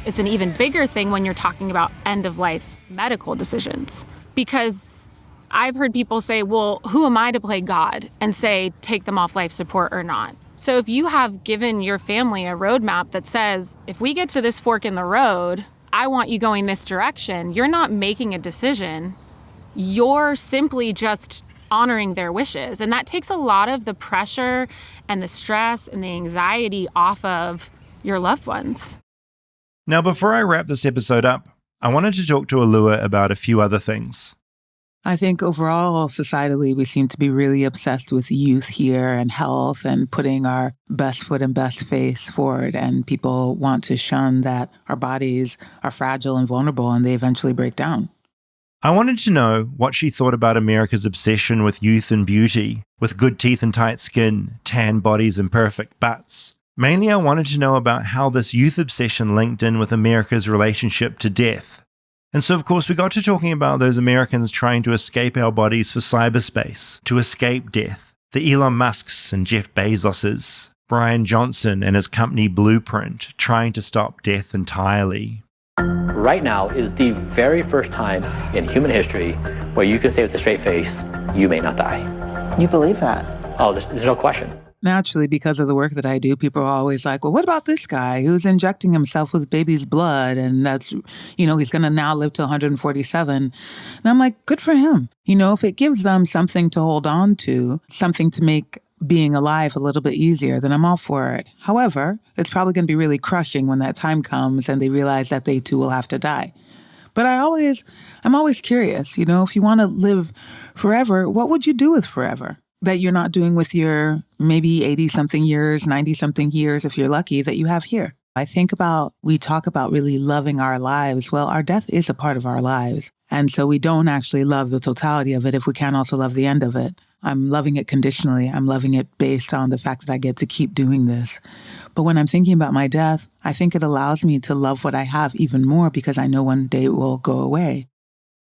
It's an even bigger thing when you're talking about end-of-life medical decisions. Because I've heard people say, well, who am I to play God and say, take them off life support or not? So if you have given your family a roadmap that says, if we get to this fork in the road, I want you going this direction, you're not making a decision. You're simply just honoring their wishes. And that takes a lot of the pressure and the stress and the anxiety off of your loved ones. Now, before I wrap this episode up, I wanted to talk to Alua about a few other things. I think overall, societally, we seem to be really obsessed with youth here and health and putting our best foot and best face forward. And people want to shun that our bodies are fragile and vulnerable and they eventually break down. I wanted to know what she thought about America's obsession with youth and beauty, with good teeth and tight skin, tan bodies and perfect butts. Mainly, I wanted to know about how this youth obsession linked in with America's relationship to death. And so, of course, we got to talking about those Americans trying to escape our bodies for cyberspace, to escape death. The Elon Musks and Jeff Bezoses, Brian Johnson and his company Blueprint, trying to stop death entirely. Right now is the very first time in human history where you can say with a straight face, you may not die. You believe that? Oh, there's no question. Naturally, because of the work that I do, people are always like, well, what about this guy who's injecting himself with baby's blood? And that's, he's going to now live to 147. And I'm like, good for him. If it gives them something to hold on to, something to make being alive a little bit easier, then I'm all for it. However, it's probably going to be really crushing when that time comes and they realize that they too will have to die. But I'm always curious, if you want to live forever, what would you do with forever? That you're not doing with your maybe 80-something years, 90-something years, if you're lucky, that you have here. We talk about really loving our lives. Well, our death is a part of our lives. And so we don't actually love the totality of it if we can't also love the end of it. I'm loving it conditionally. I'm loving it based on the fact that I get to keep doing this. But when I'm thinking about my death, I think it allows me to love what I have even more because I know one day it will go away.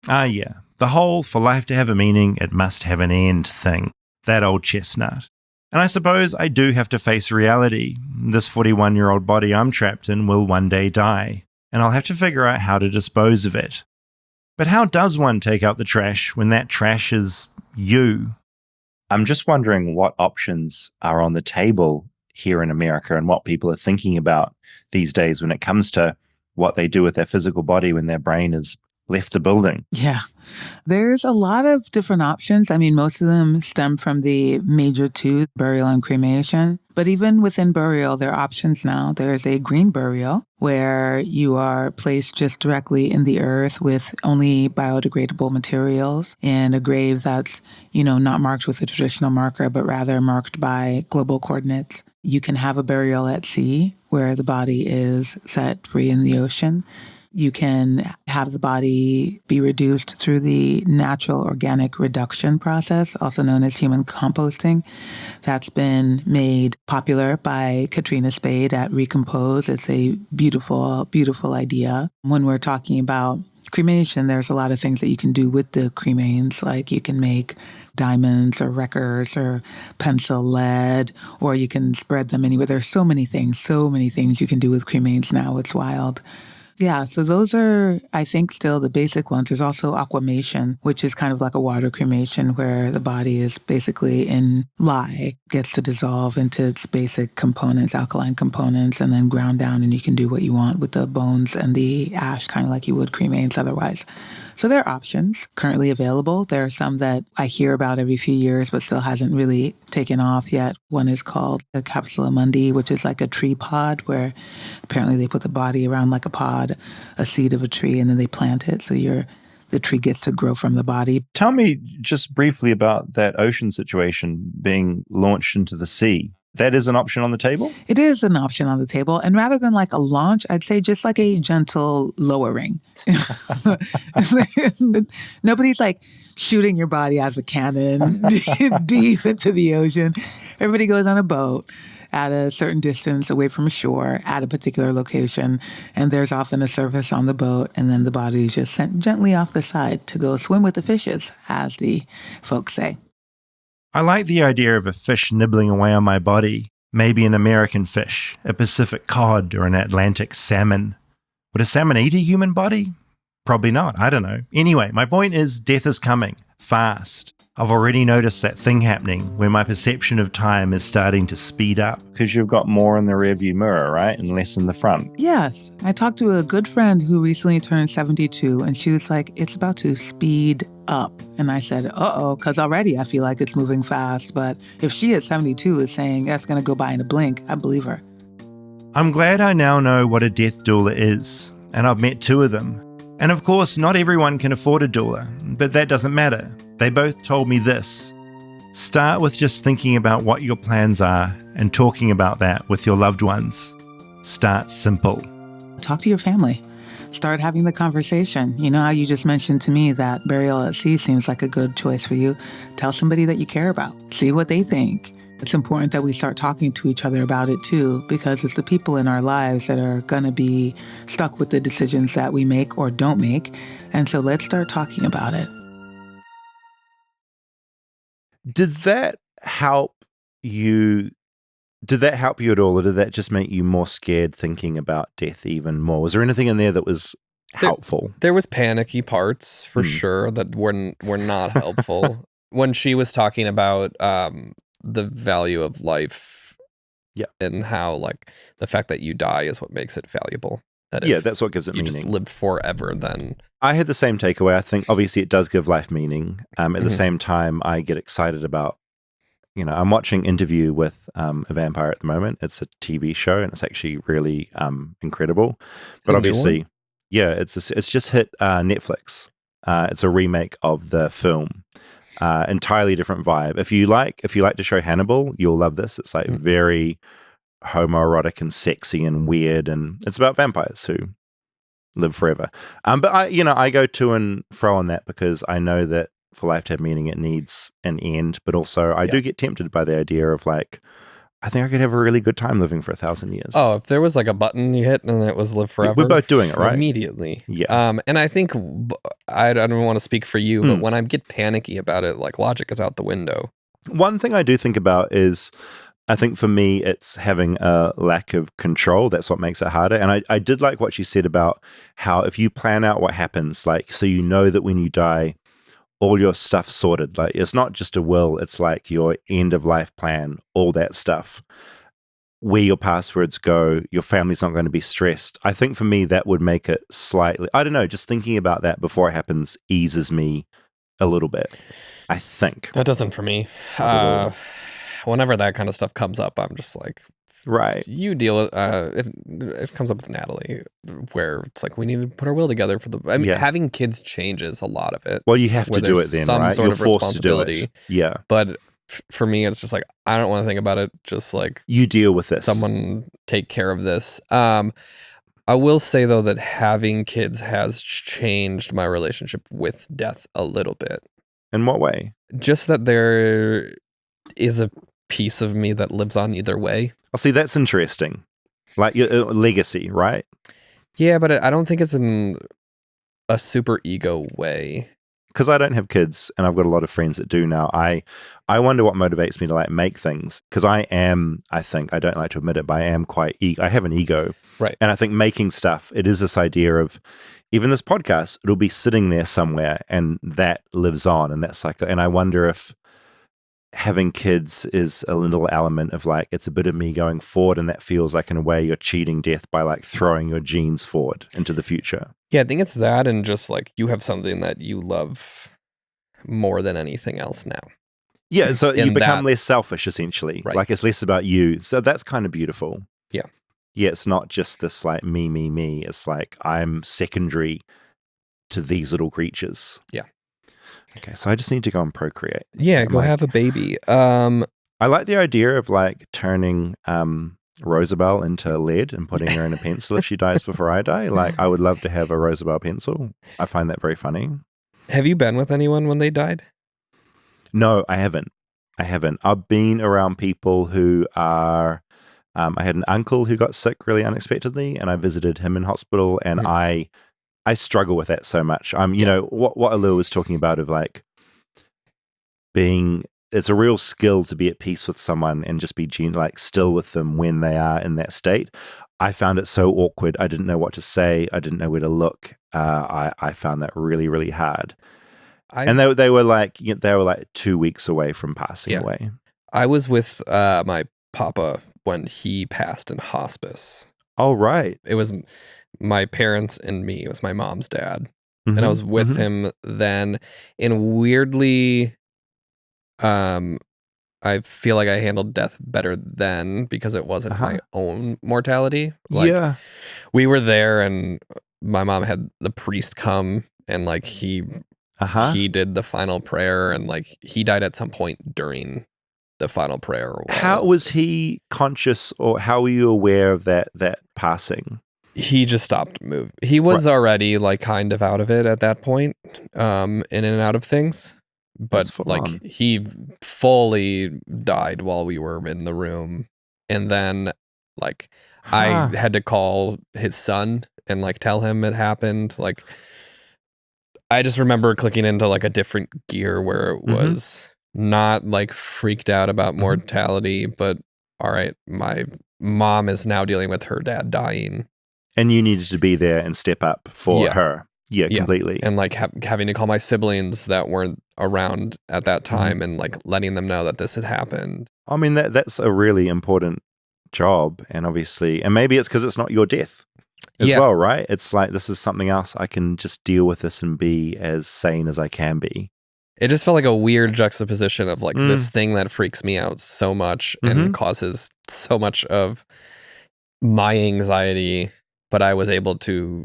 Yeah. The whole for life to have a meaning, it must have an end thing. That old chestnut. And I suppose I do have to face reality. This 41-year-old body I'm trapped in will one day die, and I'll have to figure out how to dispose of it. But how does one take out the trash when that trash is you? I'm just wondering what options are on the table here in America and what people are thinking about these days when it comes to what they do with their physical body when their brain has left the building. Yeah. There's a lot of different options. I mean, most of them stem from the major two, burial and cremation. But even within burial, there are options now. There's a green burial where you are placed just directly in the earth with only biodegradable materials in a grave that's, not marked with a traditional marker, but rather marked by global coordinates. You can have a burial at sea where the body is set free in the ocean. You can have the body be reduced through the natural organic reduction process, also known as human composting. That's been made popular by Katrina Spade at Recompose. It's a beautiful, beautiful idea. When we're talking about cremation, there's a lot of things that you can do with the cremains, like you can make diamonds or records or pencil lead, or you can spread them anywhere. There's so many things you can do with cremains now. It's wild. Yeah, so those are, I think, still the basic ones. There's also aquamation, which is kind of like a water cremation where the body is basically in lye, gets to dissolve into its basic components, alkaline components, and then ground down, and you can do what you want with the bones and the ash, kind of like you would cremains otherwise. So there are options currently available. There are some that I hear about every few years, but still hasn't really taken off yet. One is called a capsula mundi, which is like a tree pod where apparently they put the body around like a pod, a seed of a tree, and then they plant it. So the tree gets to grow from the body. Tell me just briefly about that ocean situation being launched into the sea. That is an option on the table? It is an option on the table. And rather than like a launch, I'd say just like a gentle lowering. Nobody's like shooting your body out of a cannon deep into the ocean. Everybody goes on a boat at a certain distance away from shore at a particular location. And there's often a surface on the boat. And then the body is just sent gently off the side to go swim with the fishes, as the folks say. I like the idea of a fish nibbling away on my body, maybe an American fish, a Pacific cod, or an Atlantic salmon. Would a salmon eat a human body? Probably not, I don't know. Anyway, my point is death is coming, fast. I've already noticed that thing happening where my perception of time is starting to speed up because you've got more in the rearview mirror, right? And less in the front. Yes. I talked to a good friend who recently turned 72 and she was like, it's about to speed up. And I said, uh-oh, because already I feel like it's moving fast. But if she at 72 is saying that's going to go by in a blink, I believe her. I'm glad I now know what a death doula is, and I've met two of them. And of course, not everyone can afford a doula, but that doesn't matter. They both told me this. Start with just thinking about what your plans are and talking about that with your loved ones. Start simple. Talk to your family. Start having the conversation. You know how you just mentioned to me that burial at sea seems like a good choice for you. Tell somebody that you care about. See what they think. It's important that we start talking to each other about it too, because it's the people in our lives that are going to be stuck with the decisions that we make or don't make. And so let's start talking about it. Did that help you at all, or did that just make you more scared thinking about death even more? Was there anything in there that was helpful? There was panicky parts for sure that were not helpful. When she was talking about the value of life, and how like the fact that you die is what makes it valuable. That's what gives it meaning. You just live forever then. I had the same takeaway. I think obviously it does give life meaning. At the same time, I get excited about, I'm watching Interview with a Vampire at the moment. It's a TV show and it's actually really incredible. But obviously, it's just hit Netflix. It's a remake of the film. Entirely different vibe. If you like the show Hannibal, you'll love this. It's like very homoerotic and sexy and weird, and it's about vampires who live forever. But I go to and fro on that because I know that for life to have meaning, it needs an end. But also, I do get tempted by the idea of like, I think I could have a really good time living for 1,000 years. Oh, if there was like a button you hit and it was live forever, we're both doing it, right? Immediately. Yeah. And I think I don't want to speak for you, but when I get panicky about it, like logic is out the window. One thing I do think about is, I think for me, it's having a lack of control. That's what makes it harder. And I did like what she said about how if you plan out what happens, like, so you know that when you die, all your stuff sorted. Like, it's not just a will, it's like your end of life plan, all that stuff. Where your passwords go, your family's not going to be stressed. I think for me, that would make it slightly, I don't know, just thinking about that before it happens eases me a little bit, I think. That doesn't for me. Whenever that kind of stuff comes up, I'm just like, right. You deal with it comes up with Natalie, where it's like we need to put our will together for the. I mean, having kids changes a lot of it. Well, you have to do it then, some right? sort You're of forced to do responsibility. it. Yeah, but for me, it's just like I don't want to think about it. Just like you deal with this. Someone take care of this. I will say though that having kids has changed my relationship with death a little bit. In what way? Just that there is a piece of me that lives on either way. Oh, see, that's interesting. Like your legacy, right? Yeah, but I don't think it's in a super ego way. Because I don't have kids, and I've got a lot of friends that do now. I wonder what motivates me to like make things. Because I think I don't like to admit it, but I am quite. I have an ego, right? And I think making stuff. It is this idea of even this podcast. It'll be sitting there somewhere, and that lives on, and that's like. And I wonder if having kids is a little element of like, it's a bit of me going forward, and that feels like in a way you're cheating death by like throwing your genes forward into the future. Yeah, I think it's that, and just like you have something that you love more than anything else now. Yeah, so you become less selfish essentially. Right. Like it's less about you. So that's kind of beautiful. Yeah. Yeah, it's not just this like me. It's like I'm secondary to these little creatures. Yeah. Okay, so I just need to go and procreate. Yeah, go have a baby. I like the idea of like turning Rosabel into lead and putting her in a pencil if she dies before I die. Like, I would love to have a Rosabel pencil. I find that very funny. Have you been with anyone when they died? No, I haven't. I've been around people who are. I had an uncle who got sick really unexpectedly, and I visited him in hospital, and I struggle with that so much. You know, what Alua was talking about of like being, it's a real skill to be at peace with someone and just be like still with them when they are in that state. I found it so awkward. I didn't know what to say. I didn't know where to look. I found that really, really hard. And they were like 2 weeks away from passing away. I was with my papa when he passed in hospice. Oh, right. It was my parents and me. It was my mom's dad. And I was with him then. And weirdly, I feel like I handled death better then because it wasn't my own mortality. Like, we were there and my mom had the priest come and like he did the final prayer, and like he died at some point during the final prayer. How was he conscious, or how were you aware of that passing? He just stopped moving. He was already like kind of out of it at that point, in and out of things. But like he fully died while we were in the room. And then like I had to call his son and like tell him it happened. Like I just remember clicking into like a different gear where it was not like freaked out about mortality, but all right, my mom is now dealing with her dad dying. And you needed to be there and step up for her. Yeah, completely. And like having to call my siblings that weren't around at that time and like letting them know that this had happened. I mean, that's a really important job. And obviously, and maybe it's because it's not your death as well, right? It's like, this is something else. I can just deal with this and be as sane as I can be. It just felt like a weird juxtaposition of like this thing that freaks me out so much and causes so much of my anxiety, but I was able to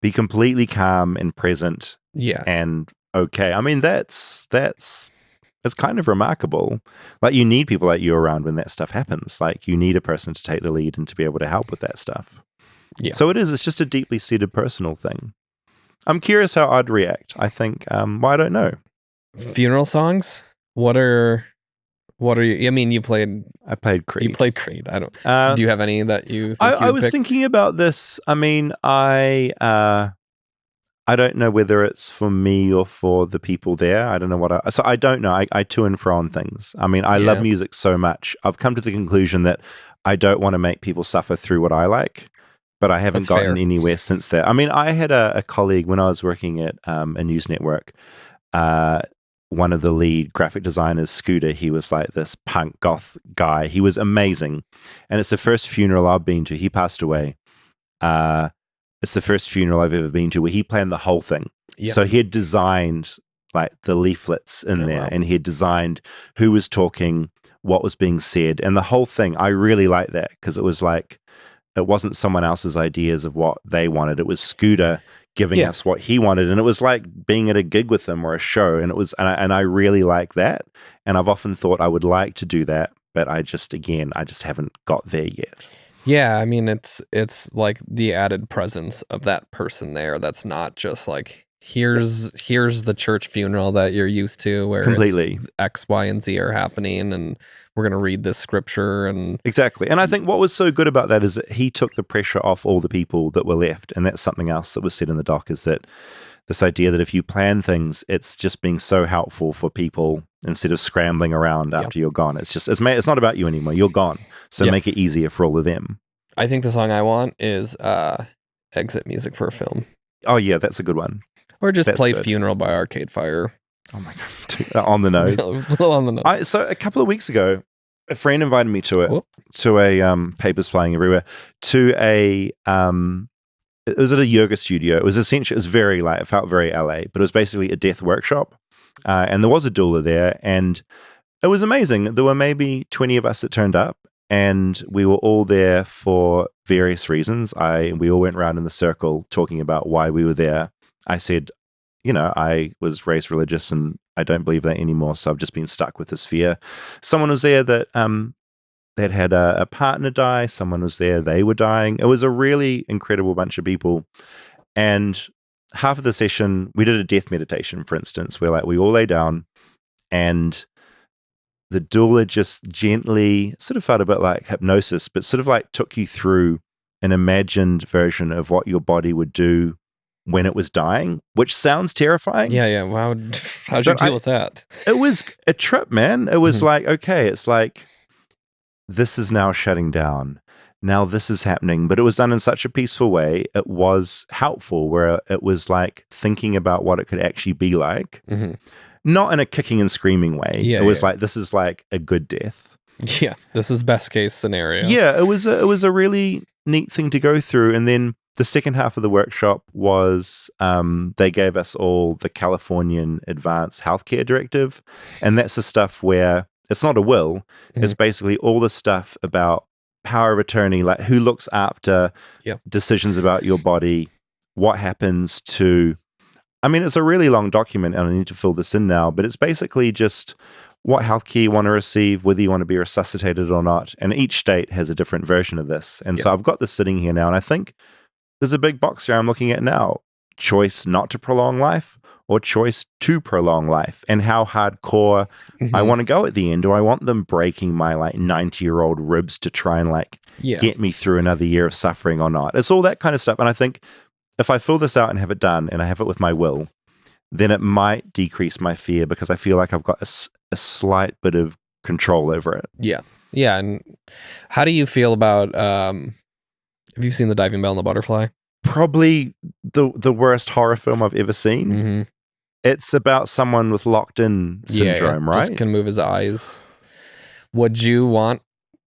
be completely calm and present. Yeah. And okay. I mean, it's kind of remarkable. Like, you need people like you around when that stuff happens. Like, you need a person to take the lead and to be able to help with that stuff. Yeah. So it's just a deeply seated personal thing. I'm curious how I'd react. I think, well, I don't know. Funeral songs? What are you? I mean, I played Creed. You played Creed. I don't. Do you have any that you think I was pick? thinking about this. I mean, I don't know whether it's for me or for the people there. I don't know so I don't know. I to and fro on things. I mean, I love music so much. I've come to the conclusion that I don't want to make people suffer through what I like, but I haven't gotten anywhere since that. I mean, I had a colleague when I was working at a news network, one of the lead graphic designers, Scooter. He was like this punk goth guy. He was amazing. And it's the first funeral I've been to. He passed away. It's the first funeral I've ever been to where he planned the whole thing. Yep. So he had designed like the leaflets in there, and he had designed who was talking, what was being said, and the whole thing. I really liked that because it was like, it wasn't someone else's ideas of what they wanted. It was Scooter giving us what he wanted, and it was like being at a gig with him or a show, and it was, and I really like that. And I've often thought I would like to do that, but I just haven't got there yet. Yeah, I mean, it's like the added presence of that person there. That's not just like, here's the church funeral that you're used to, where completely X, Y, and Z are happening, and we're going to read this scripture. And exactly. And I think what was so good about that is that he took the pressure off all the people that were left. And that's something else that was said in the doc, is that this idea that if you plan things, it's just being so helpful for people instead of scrambling around after you're gone. It's just, it's not about you anymore. You're gone. So make it easier for all of them. I think the song I want is exit music for a film. Oh yeah, that's a good one. Or just play Funeral by Arcade Fire. Oh my God. On the nose. On the nose. So a couple of weeks ago, a friend invited me to a Papers Flying Everywhere, to a it was at a yoga studio. It was essentially, it was very like, it felt very LA, but it was basically a death workshop. And there was a doula there, and it was amazing. There were maybe 20 of us that turned up, and we were all there for various reasons. We all went around in the circle talking about why we were there. I said, I was raised religious and I don't believe that anymore, so I've just been stuck with this fear. Someone was there that had a partner die. Someone was there, they were dying. It was a really incredible bunch of people. And half of the session, we did a death meditation, for instance, where like we all lay down, and the doula just gently, sort of felt a bit like hypnosis, but sort of like took you through an imagined version of what your body would do when it was dying, which sounds terrifying. Yeah. Wow. How'd you deal with that? It was a trip, man. It was like, okay, it's like, this is now shutting down. Now this is happening, but it was done in such a peaceful way. It was helpful, where it was like thinking about what it could actually be like, not in a kicking and screaming way. It was like, this is like a good death. Yeah, this is best case scenario. Yeah, it was a really neat thing to go through. And then the second half of the workshop was they gave us all the Californian Advanced Healthcare Directive, and that's the stuff where it's not a will. It's basically all the stuff about power of attorney, like who looks after decisions about your body, what happens to, I mean, it's a really long document and I need to fill this in now, but it's basically just what healthcare you want to receive, whether you want to be resuscitated or not. And each state has a different version of this. And so I've got this sitting here now, and I think there's a big box here I'm looking at now. Choice not to prolong life, or choice to prolong life, and how hardcore I want to go at the end. Do I want them breaking my like 90-year-old ribs to try and like get me through another year of suffering or not? It's all that kind of stuff. And I think if I fill this out and have it done, and I have it with my will, then it might decrease my fear, because I feel like I've got a slight bit of control over it. Yeah. And how do you feel about have you seen The Diving Bell and the Butterfly? Probably the worst horror film I've ever seen. It's about someone with locked-in syndrome, right? Just can move his eyes. Would you want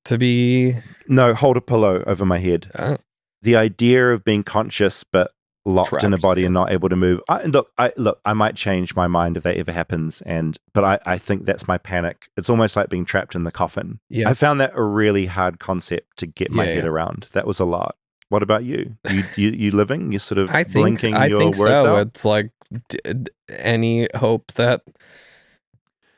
to be... No, hold a pillow over my head. The idea of being conscious but locked trapped in a body and not able to move. I might change my mind if that ever happens, but I think that's my panic. It's almost like being trapped in the coffin. I found that a really hard concept to get my head around. That was a lot. What about you? You living? You sort of blinking your words out? It's like any hope that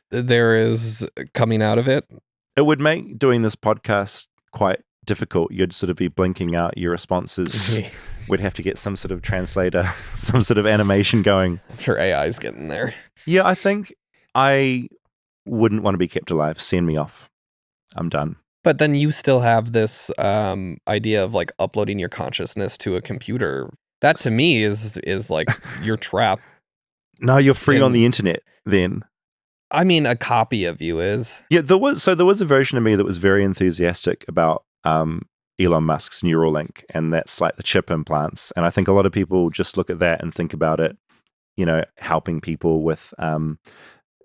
there is coming out of it. It would make doing this podcast quite difficult. You'd sort of be blinking out your responses. We'd have to get some sort of translator, some sort of animation going. I'm sure AI's getting there. Yeah, I think I wouldn't want to be kept alive. Send me off. I'm done. But then you still have this idea of like uploading your consciousness to a computer. That to me is like you're trapped. No, you're free on the internet then. I mean, a copy of you is. Yeah, there was a version of me that was very enthusiastic about Elon Musk's Neuralink, and that's like the chip implants. And I think a lot of people just look at that and think about it, helping people with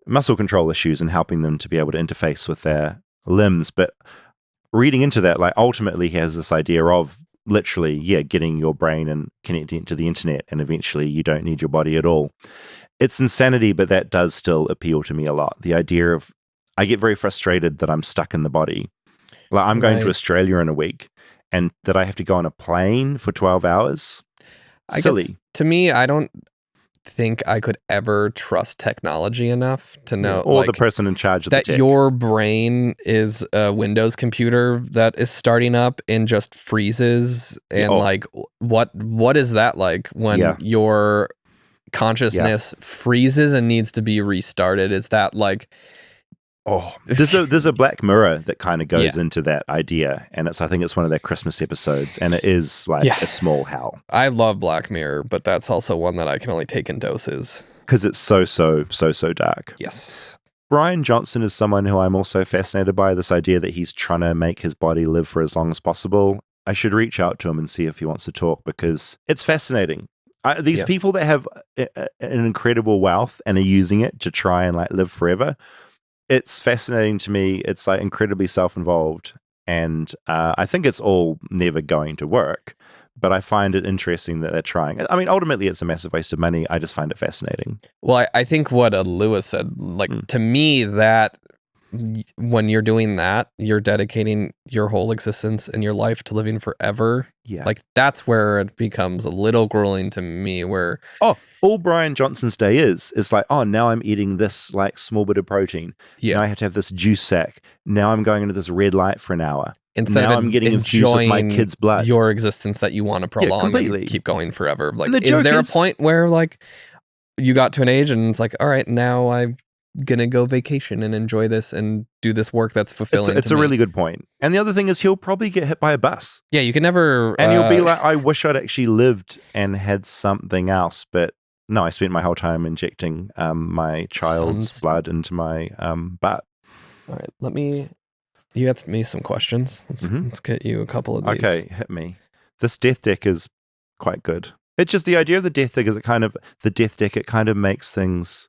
muscle control issues and helping them to be able to interface with their limbs. But reading into that, like ultimately he has this idea of literally, getting your brain and connecting it to the internet, and eventually you don't need your body at all. It's insanity, but that does still appeal to me a lot. The idea of, I get very frustrated that I'm stuck in the body. Like I'm going to Australia in a week, and that I have to go on a plane for 12 hours. Silly. Guess, to me, I don't think I could ever trust technology enough to know, or the person in charge of that the tech. Your brain is a Windows computer that is starting up and just freezes. And like, what is that like when your consciousness freezes and needs to be restarted? Is that like... there's a Black Mirror that kind of goes into that idea, and I think it's one of their Christmas episodes, and it is like a small hell. I love Black Mirror, but that's also one that I can only take in doses because it's so dark. Yes. Brian Johnson is someone who I'm also fascinated by, this idea that he's trying to make his body live for as long as possible. I should reach out to him and see if he wants to talk, because it's fascinating. These people that have an incredible wealth and are using it to try and like live forever, it's fascinating to me. It's like incredibly self-involved, and I think it's all never going to work, but I find it interesting that they're trying. I mean, ultimately it's a massive waste of money. I just find it fascinating. Well, I think what Lewis said, like to me, that when you're doing that, you're dedicating your whole existence and your life to living forever. Yeah. Like that's where it becomes a little grueling to me, where all Brian Johnson's day is like, now I'm eating this like small bit of protein. Yeah. Now I have to have this juice sack. Now I'm going into this red light for an hour. Instead now of I'm getting infused with my kid's blood. Your existence that you want to prolong and keep going forever. Like, is there a point where like you got to an age and it's like, all right, now I'm gonna go vacation and enjoy this and do this work that's fulfilling? It's a really good point. And the other thing is he'll probably get hit by a bus. Yeah, you can never... And he'll be like, I wish I'd actually lived and had something else, but no, I spent my whole time injecting my child's blood into my butt. All right, you asked me some questions. Let's get you a couple of these. Okay, hit me. This death deck is quite good. It's just the idea of the death deck is it kind of makes things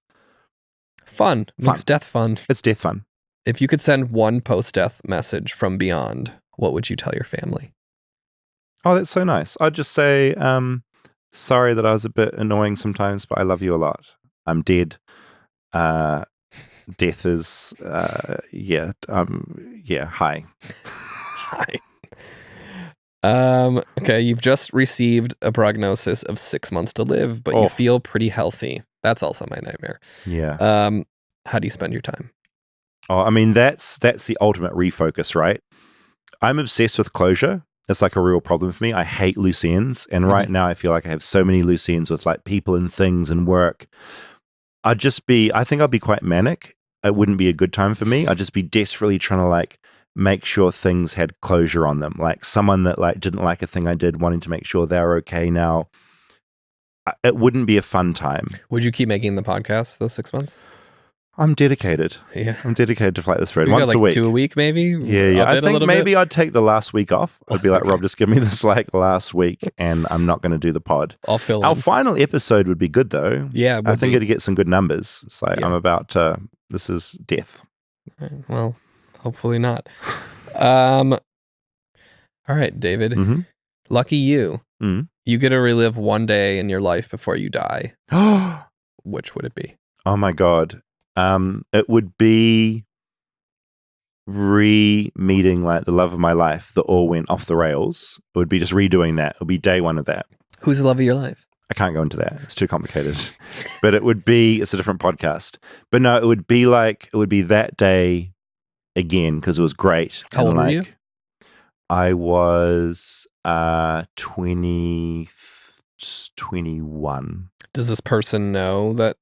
fun. Makes death fun. It's death fun. If you could send one post-death message from beyond, what would you tell your family? Oh, that's so nice. I'd just say, sorry that I was a bit annoying sometimes, but I love you a lot. I'm dead. Death is, hi. Hi. Okay, you've just received a prognosis of 6 months to live, but you feel pretty healthy. That's also my nightmare. Yeah. How do you spend your time? Oh, I mean, that's the ultimate refocus, right? I'm obsessed with closure. It's like a real problem for me. I hate loose ends. And right now I feel like I have so many loose ends with like people and things and work. I think I'd be quite manic. It wouldn't be a good time for me. I'd just be desperately trying to like make sure things had closure on them. Like someone that like didn't like a thing I did, wanting to make sure they're okay now. It wouldn't be a fun time. Would you keep making the podcast those 6 months? I'm dedicated. Yeah. I'm dedicated to Flightless Bird. Once a week. 2 a week, maybe? Yeah. I think maybe I'd take the last week off. I'd be like, Rob, just give me this like last week and I'm not going to do the pod. I'll fill in. Our final episode would be good though. Yeah. I think it'd get some good numbers. It's like, I'm about to, this is death. Well, hopefully not. All right, David. Lucky you. You get to relive one day in your life before you die. Which would it be? Oh my God. It would be re-meeting like the love of my life that all went off the rails. It would be just redoing that. It would be day one of that. Who's the love of your life? I can't go into that. It's too complicated. But it's a different podcast. But no, it would be that day again because it was great. How old were you? I was 21. Does this person know that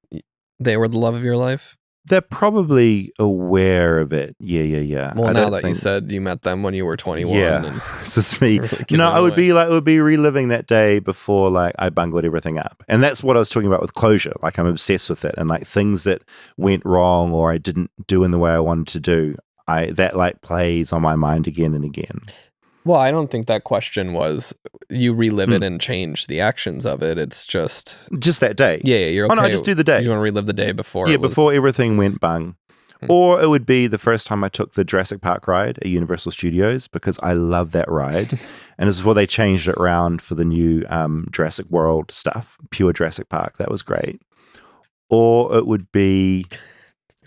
they were the love of your life? They're probably aware of it. Yeah. Well, now that you said you met them when you were 21. Yeah, and this is me. really No, it would be reliving that day before like I bungled everything up. And that's what I was talking about with closure. Like I'm obsessed with it, and like things that went wrong or I didn't do in the way I wanted to do, that like plays on my mind again and again. Well, I don't think that question was you relive it and change the actions of it. It's just that day. Yeah, you're okay. Oh no, I just do the day. You want to relive the day before. Yeah, before everything went bung. Or it would be the first time I took the Jurassic Park ride at Universal Studios, because I love that ride. And it's before they changed it around for the new Jurassic World stuff, pure Jurassic Park. That was great. Or it would be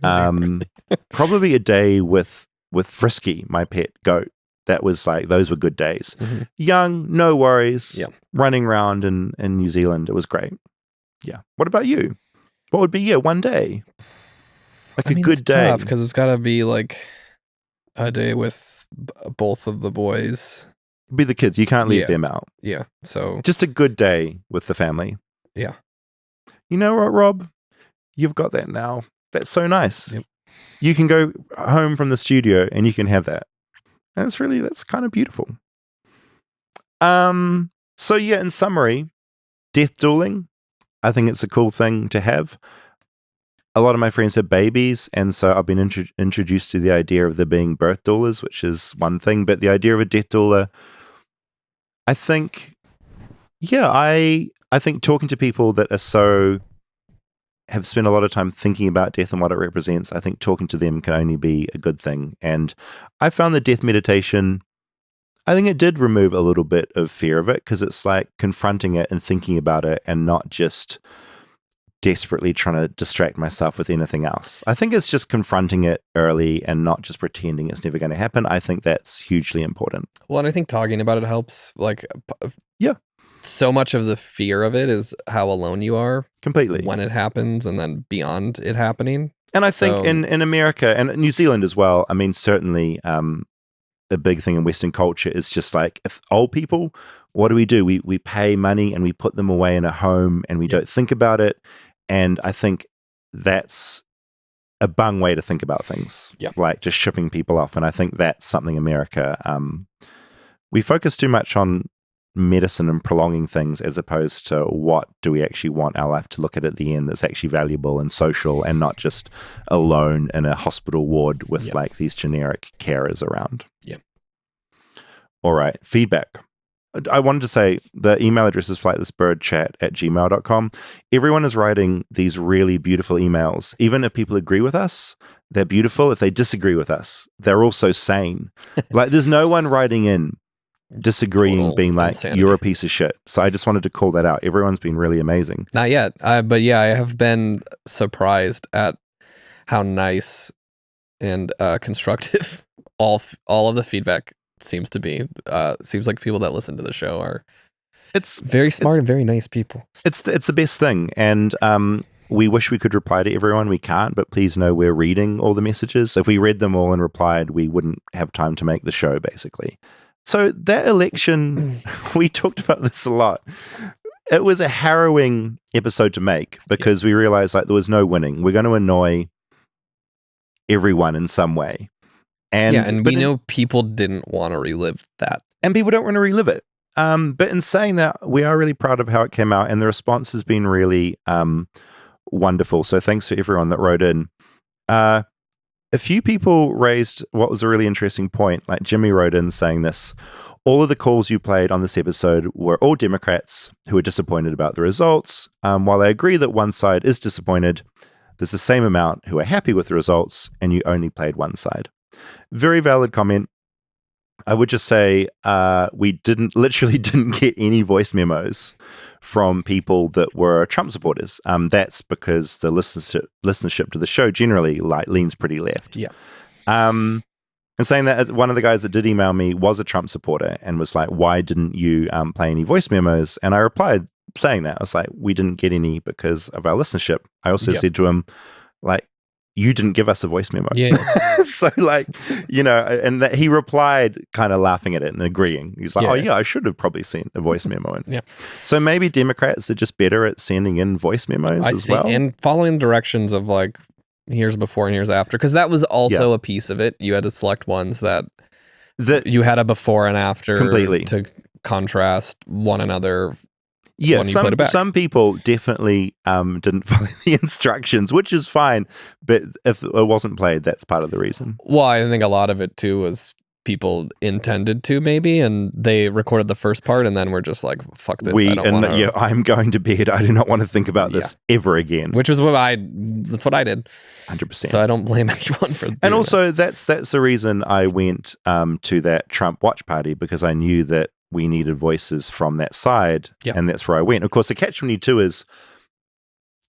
probably a day with Frisky, my pet goat. That was like, those were good days. Mm-hmm. Young, no worries, running around in New Zealand. It was great. Yeah. What about you? What would be one day? Like a good day. Because it's got to be like a day with both of the boys. Be the kids. You can't leave them out. Yeah. So just a good day with the family. Yeah. You know what, Rob? You've got that now. That's so nice. Yep. You can go home from the studio and you can have that. That's kind of beautiful. So yeah, in summary, death dueling, I think it's a cool thing to have. A lot of my friends have babies, and so I've been introduced to the idea of there being birth doulas, which is one thing, but the idea of a death doula, I think, I think talking to people that have spent a lot of time thinking about death and what it represents, I think talking to them can only be a good thing. And I found the death meditation, I think it did remove a little bit of fear of it, because it's like confronting it and thinking about it and not just desperately trying to distract myself with anything else. I think it's just confronting it early and not just pretending it's never going to happen. I think that's hugely important. Well, and I think talking about it helps. Like, so much of the fear of it is how alone you are completely when it happens, and then beyond it happening. And I think in America and New Zealand as well, I mean, certainly a big thing in Western culture is just like, if old people, what do? We pay money and we put them away in a home and we don't think about it. And I think that's a bung way to think about things, like just shipping people off. And I think that's something America, we focus too much on medicine and prolonging things as opposed to what do we actually want our life to look at the end that's actually valuable and social, and not just alone in a hospital ward with like these generic carers around. All right, feedback. I wanted to say the email address is flightlessbirdchat@gmail.com. Everyone is writing these really beautiful emails. Even if people agree with us, they're beautiful. If they disagree with us, they're also sane. Like, there's no one writing in disagreeing, total being like, insanity. You're a piece of shit. So I just wanted to call that out. Everyone's been really amazing. Not yet. But yeah, I have been surprised at how nice and constructive all of the feedback seems to be. Seems like people that listen to the show are very smart and very nice people. It's the best thing. And we wish we could reply to everyone. We can't, but please know we're reading all the messages. If we read them all and replied, we wouldn't have time to make the show, basically. So that election, we talked about this a lot. It was a harrowing episode to make because we realized like there was no winning. We're going to annoy everyone in some way. And we know people didn't want to relive that. And people don't want to relive it. But in saying that, we are really proud of how it came out, and the response has been really wonderful. So thanks for everyone that wrote in. A few people raised what was a really interesting point. Like Jimmy wrote in saying this: all of the calls you played on this episode were all Democrats who were disappointed about the results. While I agree that one side is disappointed, there's the same amount who are happy with the results, and you only played one side. Very valid comment. I would just say we literally didn't get any voice memos from people that were Trump supporters. That's because the listenership to the show generally leans pretty left. Yeah. And saying that, one of the guys that did email me was a Trump supporter and was like, why didn't you play any voice memos? And I replied saying that. I was like, we didn't get any because of our listenership. I also said to him, like, you didn't give us a voice memo. Yeah. So like, and that he replied kind of laughing at it and agreeing. He's like, I should have probably sent a voice memo in. Yeah. So maybe Democrats are just better at sending in voice memos as well. And following directions of like, here's before and here's after. Because that was also a piece of it. You had to select ones that you had a before and after completely to contrast one another. Yeah, some people definitely didn't follow the instructions, which is fine. But if it wasn't played, that's part of the reason. Well, I think a lot of it too was people intended to maybe, and they recorded the first part, and then we're just like, "Fuck this!" I'm going to bed. I do not want to think about this ever again. Which is that's what I did. 100%. So I don't blame anyone for. And also, that's the reason I went to that Trump watch party, because I knew that we needed voices from that side, and that's where I went. Of course, the catch-22 is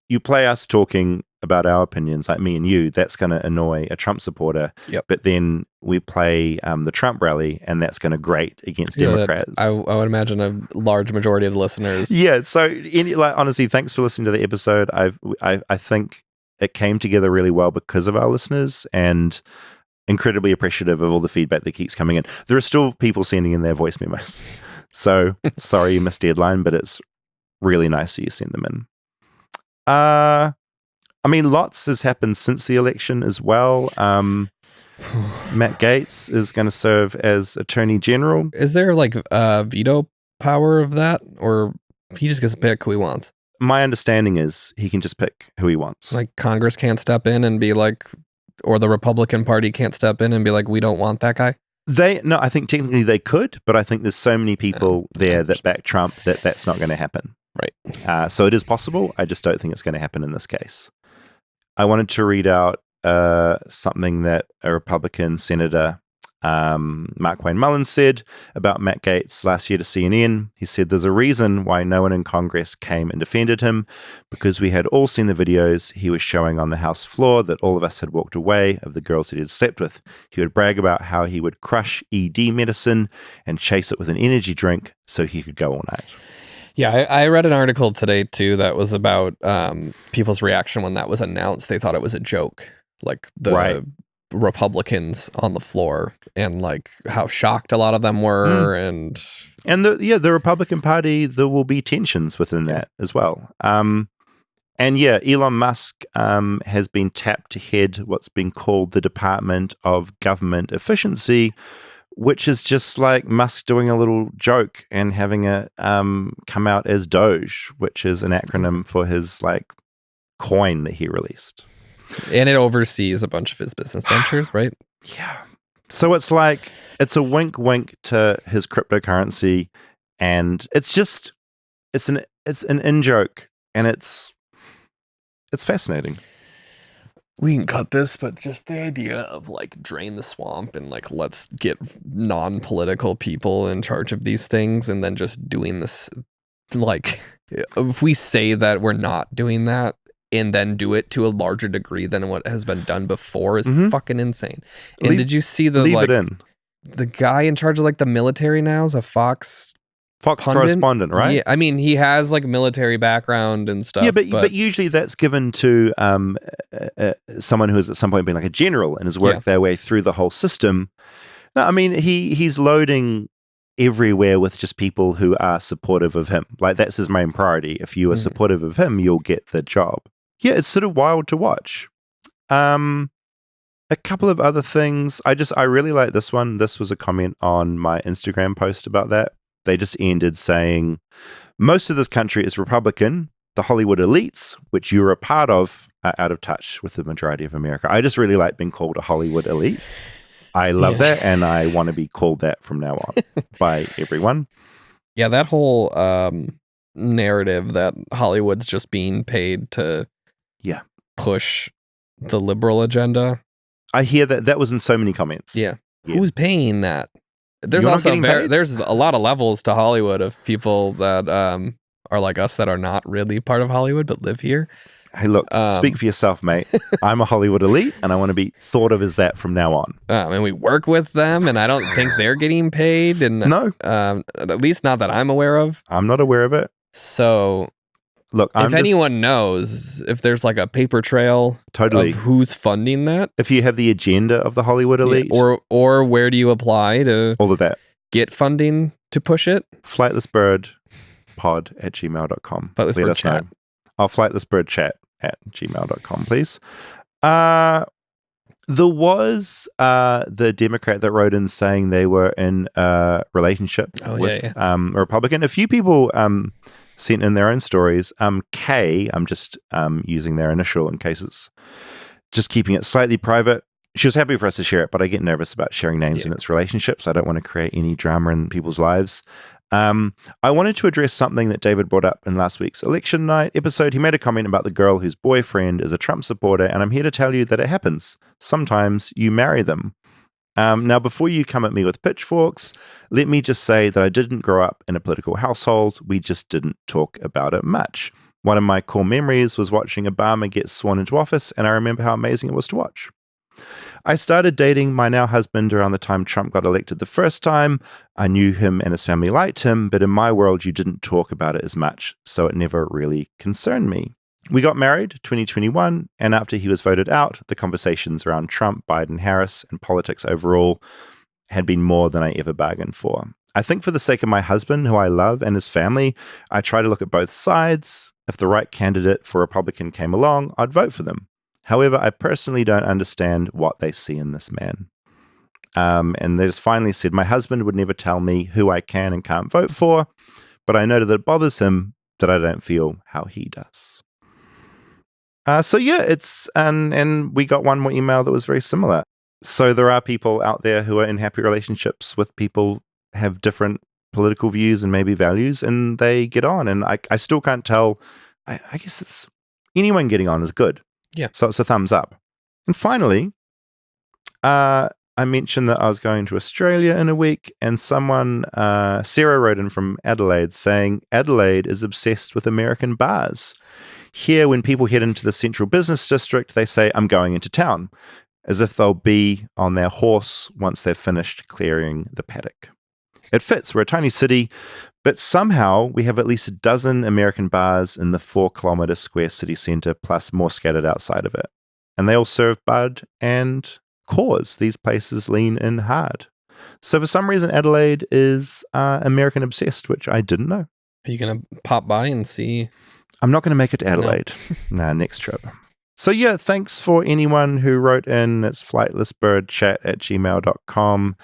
you play us talking about our opinions, like me and you, that's going to annoy a Trump supporter. But then we play the Trump rally, and that's going to grate against Democrats. I would imagine a large majority of the listeners. Yeah. So, honestly, thanks for listening to the episode. I think it came together really well because of our listeners, and incredibly appreciative of all the feedback that keeps coming in. There are still people sending in their voice memos. So sorry you missed deadline, but it's really nice that you send them in. I mean, lots has happened since the election as well. Matt Gaetz is going to serve as Attorney General. Is there like veto power of that, or he just gets to pick who he wants? My understanding is he can just pick who he wants. Like Congress can't step in and be like, or the Republican Party can't step in and be like, we don't want that guy? No, I think technically they could, but I think there's so many people there that back Trump that's not going to happen. Right. So it is possible. I just don't think it's going to happen in this case. I wanted to read out something that a Republican Senator, Mark Wayne Mullins, said about Matt Gaetz last year to CNN. He said, "There's a reason why no one in Congress came and defended him, because we had all seen the videos he was showing on the House floor that all of us had walked away of the girls that he had slept with. He would brag about how he would crush ED medicine and chase it with an energy drink so he could go all night." Yeah, I read an article today too that was about people's reaction when that was announced. They thought it was a joke, like the Republicans on the floor, and like how shocked a lot of them were, and the Republican Party, there will be tensions within that as well. Elon Musk has been tapped to head what's been called the Department of Government Efficiency, which is just like Musk doing a little joke and having it come out as Doge, which is an acronym for his like coin that he released. And it oversees a bunch of his business ventures, right? Yeah. So it's like, it's a wink wink to his cryptocurrency, and it's an in-joke, and it's fascinating. We can cut this, but just the idea of like drain the swamp and like let's get non-political people in charge of these things, and then just doing this, like if we say that we're not doing that and then do it to a larger degree than what has been done before is fucking insane. And did you see the guy in charge of like the military now is a Fox correspondent, right? Yeah, I mean, he has like military background and stuff. Yeah, but usually that's given to someone who has at some point been like a general and has worked their way through the whole system. No, I mean, he's loading everywhere with just people who are supportive of him. Like, that's his main priority. If you are supportive of him, you'll get the job. Yeah, it's sort of wild to watch. A couple of other things. I really like this one. This was a comment on my Instagram post about that. They just ended saying, "Most of this country is Republican. The Hollywood elites, which you're a part of, are out of touch with the majority of America." I just really like being called a Hollywood elite. I love that, and I want to be called that from now on by everyone. Yeah, that whole narrative that Hollywood's just being paid to push the liberal agenda. I hear that was in so many comments. Yeah. Who's paying that? There's also there's a lot of levels to Hollywood of people that are like us that are not really part of Hollywood but live here. Hey, look, speak for yourself, mate. I'm a Hollywood elite, and I want to be thought of as that from now on. And we work with them, and I don't think they're getting paid. And no, at least not that I'm aware of. I'm not aware of it. So Look, if anyone knows, if there's like a paper trail totally of who's funding that, if you have the agenda of the Hollywood elite, or where do you apply to all of that, get funding to push it? flightlessbirdpod@gmail.com. Flightless Bird Chat. flightlessbirdchat@gmail.com, please. There was the Democrat that wrote in saying they were in a relationship with a Republican. A few people sent in their own stories. Kay, I'm just using their initial in case it's just keeping it slightly private. She was happy for us to share it, but I get nervous about sharing names in its relationships. I don't want to create any drama in people's lives. I wanted to address something that David brought up in last week's election night episode. He made a comment about the girl whose boyfriend is a Trump supporter, and I'm here to tell you that it happens. Sometimes you marry them. Now, before you come at me with pitchforks, let me just say that I didn't grow up in a political household. We just didn't talk about it much. One of my core memories was watching Obama get sworn into office, and I remember how amazing it was to watch. I started dating my now husband around the time Trump got elected the first time. I knew him and his family liked him, but in my world, you didn't talk about it as much, so it never really concerned me. We got married 2021, and after he was voted out, the conversations around Trump, Biden, Harris, and politics overall had been more than I ever bargained for. I think for the sake of my husband, who I love, and his family, I try to look at both sides. If the right candidate for Republican came along, I'd vote for them. However, I personally don't understand what they see in this man. And they just finally said, my husband would never tell me who I can and can't vote for, but I know that it bothers him that I don't feel how he does. And we got one more email that was very similar. So there are people out there who are in happy relationships with people have different political views and maybe values, and they get on. And I still can't tell. I guess it's anyone getting on is good. Yeah. So it's a thumbs up. And finally, I mentioned that I was going to Australia in a week, and someone, Sarah wrote in from Adelaide saying, Adelaide is obsessed with American bars. Here, when people head into the central business district, they say, I'm going into town, as if they'll be on their horse once they've finished clearing the paddock. It fits. We're a tiny city, but somehow we have at least a dozen American bars in the 4-kilometer square city center, plus more scattered outside of it. And they all serve Bud and Coors. These places lean in hard. So for some reason, Adelaide is American obsessed, which I didn't know. Are you going to pop by and see? I'm not going to make it to Adelaide. No. Next trip. So yeah, thanks for anyone who wrote in. It's flightlessbirdchat@gmail.com.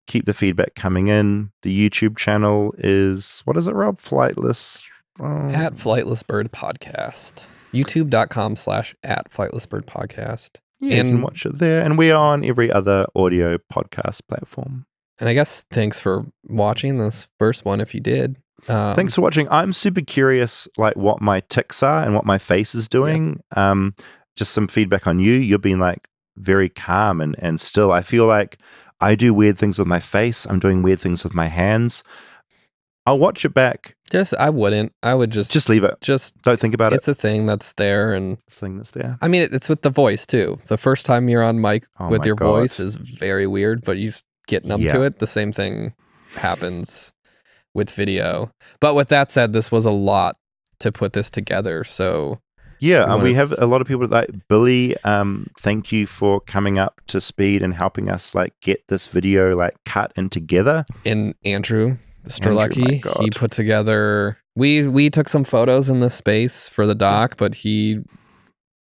Keep the feedback coming in. The YouTube channel is, what is it, Rob? Flightless? At Flightless Bird Podcast. YouTube.com/@FlightlessBirdPodcast. Yeah, you can watch it there. And we are on every other audio podcast platform. And I guess thanks for watching this first one if you did. Thanks for watching. I'm super curious like what my tics are and what my face is doing. Yeah. Just some feedback on you. You've been like very calm and still. I feel like I do weird things with my face. I'm doing weird things with my hands. I'll watch it back. I wouldn't. I would just leave it. Just don't think about it. It's a thing that's there, and it's a thing that's there. I mean, it's with the voice too. The first time you're on mic with your voice is very weird, but you get numb to it. The same thing happens with video. But with that said, this was a lot to put this together. So yeah, we have a lot of people like Billy. Thank you for coming up to speed and helping us like get this video like cut and together. And Andrew Strzelecki, he put together. We took some photos in this space for the doc, but he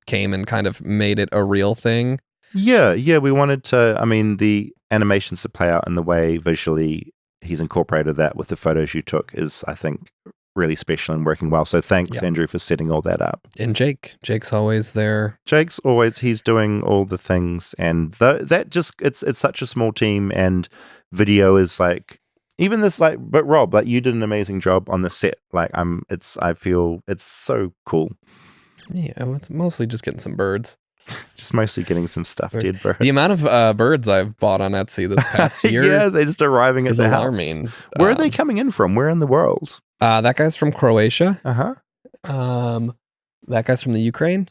came and kind of made it a real thing. Yeah, we wanted to. I mean, the animations to play out in the way visually he's incorporated that with the photos you took is, I think, really special and working well. So thanks, Andrew, for setting all that up. And Jake's always there. He's doing all the things, and that just it's such a small team, and video is like. Even this, like, but Rob, like, you did an amazing job on the set. Like, I feel it's so cool. Yeah, it's mostly just getting some birds. Just mostly getting some stuffed dead birds. The amount of birds I've bought on Etsy this past year. Yeah, they're just arriving at the alarming. House. Where are they coming in from? Where in the world? That guy's from Croatia. That guy's from the Ukraine.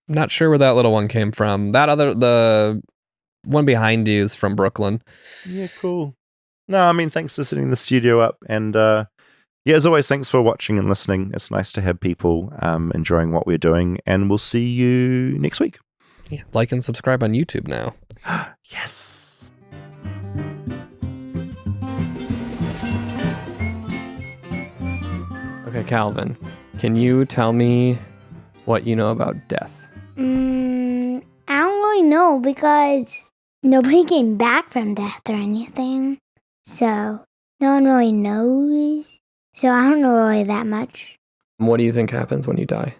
Not sure where that little one came from. The one behind you is from Brooklyn. Yeah, cool. No, I mean, thanks for setting the studio up, and Yeah, as always, thanks for watching and listening. It's nice to have people enjoying what we're doing, and we'll see you next week. Yeah, like and subscribe on YouTube now. Yes. Okay, Calvin, can you tell me what you know about death? I don't really know because nobody came back from death or anything. So no one really knows. So I don't know really that much. What do you think happens when you die?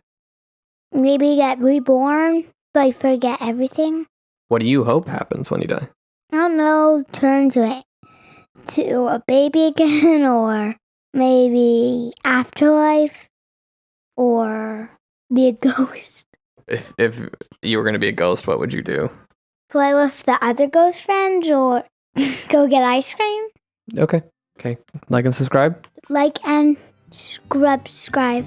Maybe get reborn, but forget everything. What do you hope happens when you die? I don't know, turn to a baby again, or maybe afterlife, or be a ghost. If you were going to be a ghost, what would you do? Play with the other ghost friends, or go get ice cream. Okay. Like and subscribe? Like and subscribe.